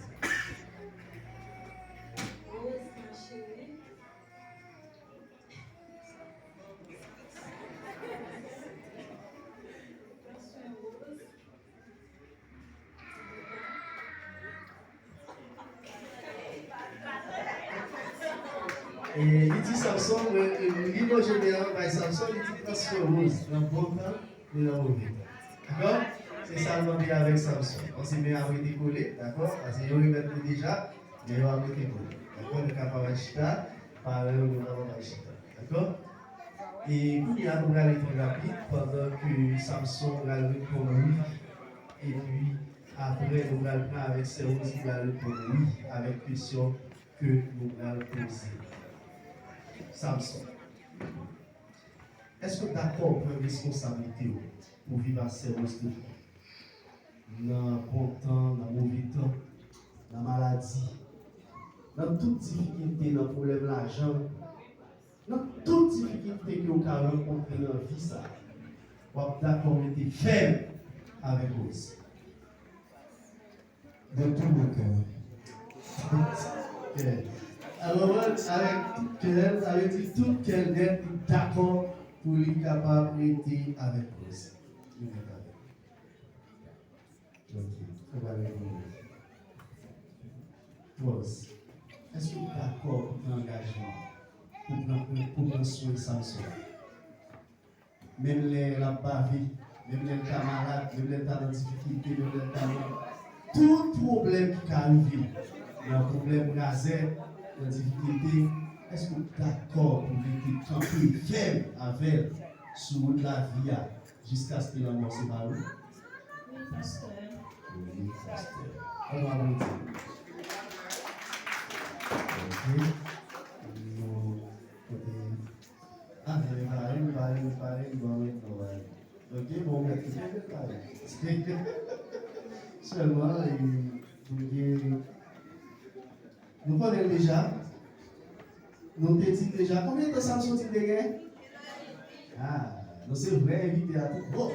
Et il dit Samson, le livre général par Samson, il dit transfert rose dans le bon temps et dans le mauvais temps. D'accord? C'est ça le monde avec Samson. On s'est mis à décoller, d'accord? Parce que nous remettons déjà, mais on va décoller. D'accord? Le capable d'achita, par le capable d'achita. D'accord? Et il y a un aller très rapide pendant que Samson va répondre oui. Et puis après, nous allons prendre avec ses roses, il va répondre oui avec question que nous allons poser. Samson. Est-ce que d'accord pour une responsabilité pour vivre à ces roses de dans le bon temps, dans le mauvais temps, dans la maladie, dans toute difficulté, dans le problème de l'argent, dans toute difficulté difficultés que vous avez rencontrées dans la vie, ça, vous êtes d'accord, mettez ferme avec vous. De tout mon cœur. Ok. Alors, avec tout qu'elle est d'accord pour être capable d'être avec vous. Ok, on va avec vous. Rose, est-ce que vous êtes d'accord pour l'engagement, pour prendre soin de Samson? Même les la bavie, même les camarades, même les dans difficulté, même les talents, tout problème qui arrive, un problème rasé, une difficulté, est-ce que vous êtes d'accord pour être campé ferme avec sur la vie jusqu'à ce que la mort se parle? Oui, pasteur. Oui, pasteur. On va vous dire. Ok. Ah, ok, bon, mais seulement, nous connaissons déjà, nous te dit déjà, combien de temps ça me sortit de guerre? Ah, donc c'est vrai, invité à tout bon.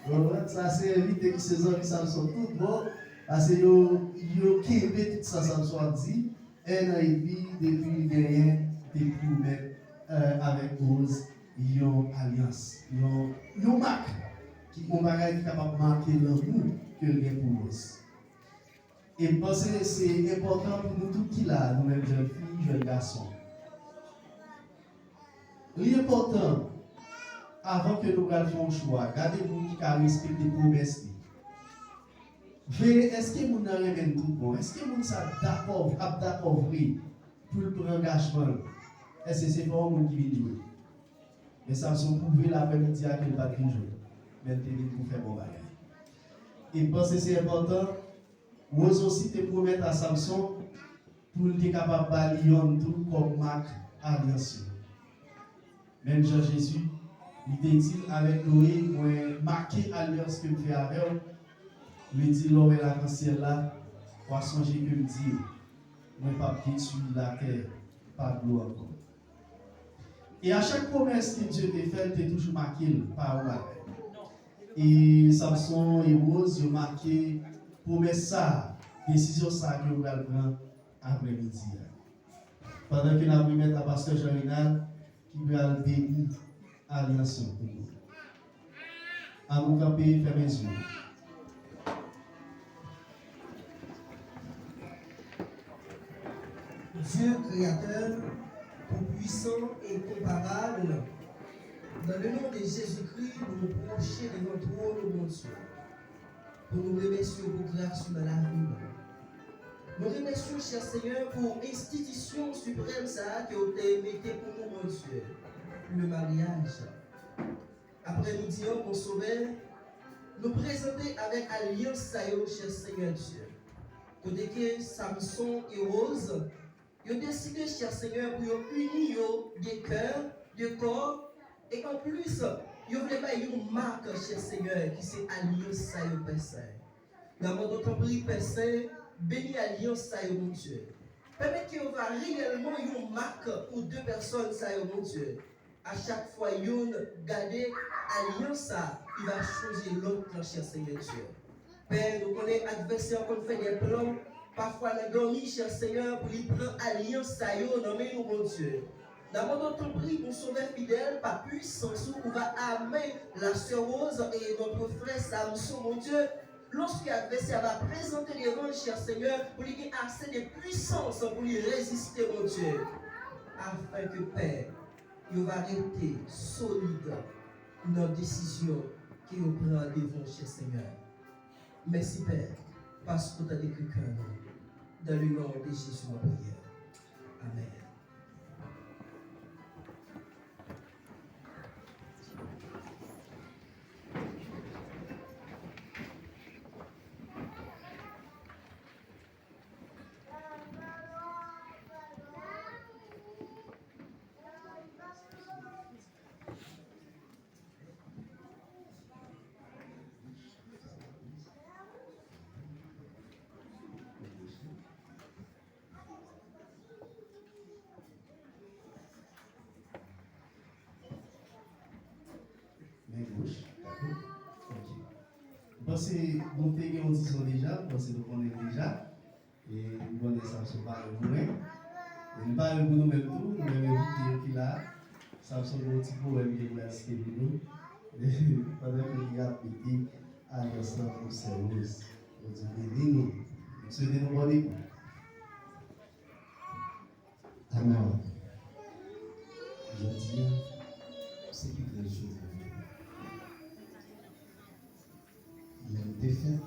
Donc, ça c'est invité qui se zone, ça me sort tout bon. Parce que yo kébé tout ça, ça me soit dit. Un an et demi, depuis gagné, des promesses avec Rose, yon alliance, yon marque, qui est capable de marquer l'amour que le gain pour Rose. Et parce que c'est important pour nous tous qui là, nous-mêmes jeunes filles, jeunes garçons. L'important, avant que nous fassions un choix, gardez-vous qui a respecté les promesses. Est-ce que vous avez tout bon? Est-ce que vous êtes d'accord pour le prendre engagement? Est-ce que c'est pas un qui vient jouer? Mais ça me semble prouver l'après-midi à quel pas de jouer. Mais il vient pour faire bon bagage. Et parce que c'est important, vous aussi te promettre à Samson pour être capable de balayer tout comme marque alliance. Même Jean-Jésus, il te dit avec Noé, moi marqué alliance que je fais avec eux. Il dit l'homme et la cancière là, pour songer que me dit, moi pas sur la terre, pas de l'eau encore. Et à chaque promesse que Dieu t'a faite, tu es toujours marqué par là. Et Samson et Rose, ils ont marqué promesse ça, décision ça que vous allez prendre après-midi. Pendant que nous allons mettre à pasteur Jean-Renal qui va bénir l'alliance pour nous. À vous camper, fermez les yeux. Dieu créateur, tout-puissant et incomparable, dans le nom de Jésus-Christ, nous nous penchons devant le trône, mon Dieu, pour nous remercier pour grâce dans la vie. Nous remercions, cher Seigneur, pour l'institution suprême ça que vous avez mis pour nous, mon Dieu, le mariage. Après nous disons, mon Sauveur, nous présenter avec alliance ça, cher Seigneur Dieu. Côté que Samson et Rose, ils ont décidé, cher Seigneur, pour unir des cœurs, des corps, et en plus, ils voulaient pas une marque, cher Seigneur, qui s'est alliance ça, Père Saint. Dans mon prix, Père Saint, bénis alliance ça, mon Dieu. Permettez qu'il y ait réellement une marque pour deux personnes, ça, mon Dieu. À chaque fois, ils garder alliance ça, il va changer l'autre, cher Seigneur Dieu. Père, nous connaissons l'adversaire qu'on fait des plans. Parfois, nous dormons, cher Seigneur, pour lui prendre alliance, ça y est, nommé nous, mon Dieu. Dans notre prix, pour sauver fidèle, par puissance, où on va amener la sœur Rose et notre frère Samson, mon Dieu. Lorsque l'adversaire va présenter les rangs, cher Seigneur, pour lui donner assez de puissance pour lui résister, mon Dieu. Afin que, Père, il va rester solide dans nos décisions qu'il prend devant, cher Seigneur. Merci, Père, parce que tu as décrit que dans le nom de Jésus, ma prière. Amen. pense que nous payons déjà, parce que nous connaissons déjà. Et nous connaissons ça, ce pas le moins. Et nous parlons pour nous-mêmes tout, nous même qui là, ça sont des petits poèmes qui vont rester pour nous. Pendant que nous avons pété à l'instant pour service. Nous disons, nous souhaitons nous bonne écoute. Alors, je dis, c'est qui les choses. Il y a une défaite,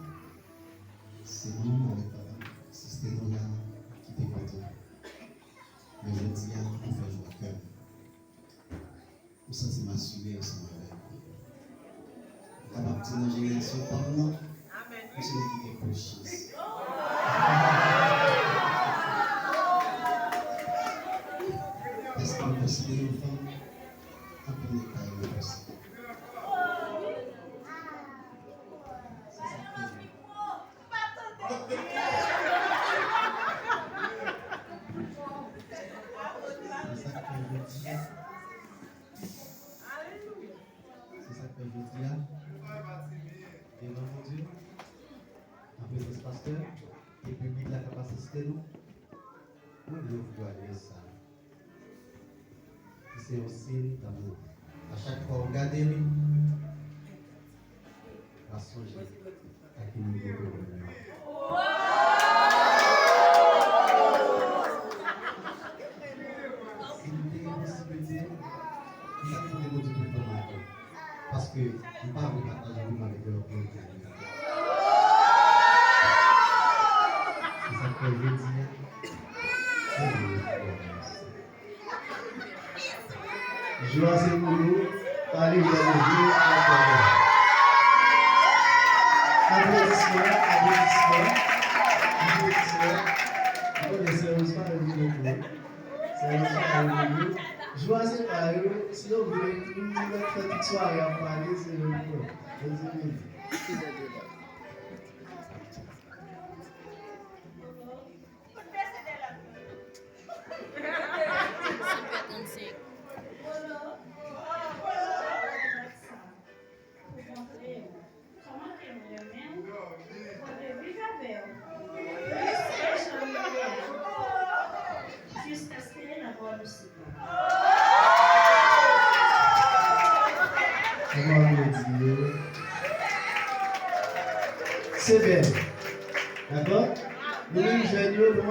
c'est nous, avec papa, c'était nous là qui t'écoutons. Mais je dis, pour faire jouer au cœur. Nous sommes m'assurer ensemble avec vous. Capable de dire dans la génération par nous, nous sommes qui t'écoutons. Parce que nous possédons une femme, un peu de taille de possible. C'est ça que je dis là. Devant mon Dieu, en présence pasteur, et public la capacité nous. Nous devons aller ça. C'est aussi d'amour. À chaque fois, regardez-lui. À songer à qui nous devons revenir. Si nous avons une possibilité, nous avons des motifs pour nous. Parce que nous ne pouvons pas partager avec leur communauté. C'est ça que je veux dire. Je vais essayer pour nous parler de Dieu à la parole. Applaudissements. Vous connaissez sérieusement le micro. Sérieusement, je vais essayer de parler. Si vous voulez, nous faire toute soirée à parler, c'est le micro. C'est bien. D'accord? Nous-mêmes, jeunes, nous,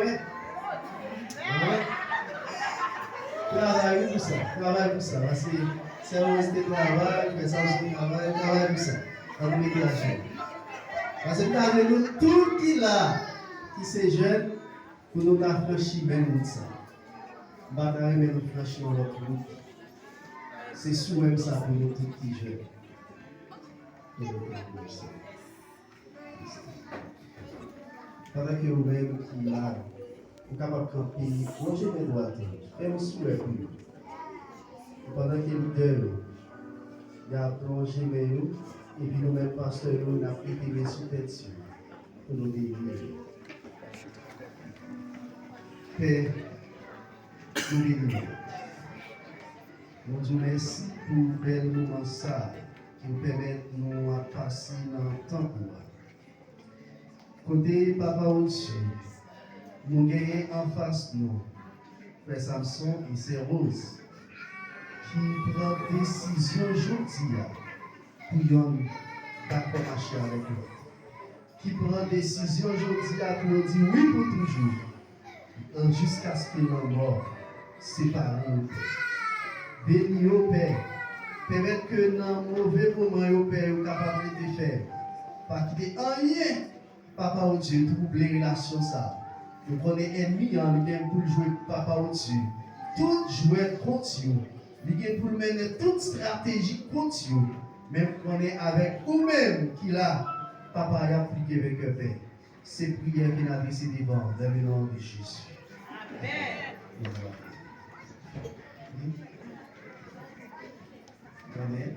travaillez pour ça. Travaillez pour ça. Parce que c'est un reste de travail, mais ça aussi travail, travaillez pour ça. Dans le métier. Parce que nous, tout qui là, qui c'est jeune, pour nous franchir même ça. Bataille, mais nous franchir notre route. C'est sous même ça pour nous tous qui jeunes. Pendant que vous-même qui là, vous êtes capable de camper, rangez mes doigts, faites un souhait pour nous. Pendant que nous deux, il a plongé mes nous, et puis nous-mêmes, pasteurs, nous avons prêté les sous-têtes pour nous délivrer. Père, nous délivrons. Nous disons merci pour le bel moment ça, qui nous permet de nous passer dans le temps pour nous. Côté Papa au-dessus, nous gagnons en face de nous, Frère Samson et ses roses, qui prend décision aujourd'hui pour nous d'accord marcher avec nous. Qui prend décision aujourd'hui pour nous dire oui pour toujours, jusqu'à ce que nous mort séparés au Père. Béni au Père, permettre que dans le mauvais moment, au Père, nous capable de faire, pas qu'il y ait rien. Papa au Dieu, troubler relation ça. Nous connaissons ennemi, il vient pour jouer Papa au Dieu. Tout jouet contre vous. Il vient pour mener toute stratégie contre vous. Même qu'on est avec vous-même qui là, Papa a appliqué avec le Père. C'est prière qui n'a laissé devant, dans le nom de Jésus. Amen. Amen.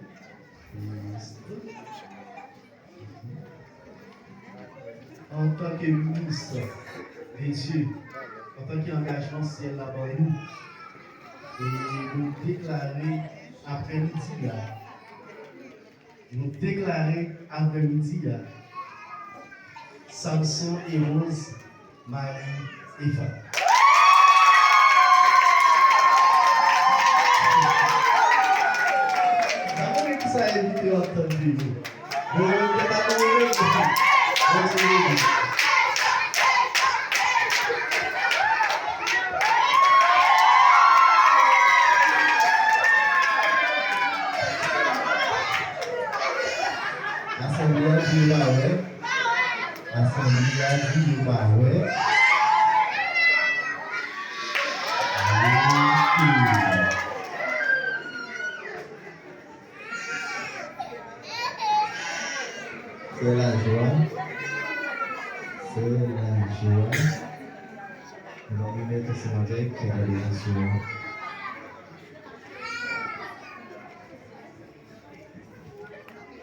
En tant que ministre de Dieu, en tant qu'engagement ciel là-bas nous, et nous déclarer après-midi là, Samson et Rose, Marie et Femme. D'abord, qui ça a évité entendu? Vous ne pouvez pas mourir. L'assemblée a dit ouais. L'assemblée a dit ouais. C'est la joie. C'est la joie. Nous allons mettre ce matin qui est la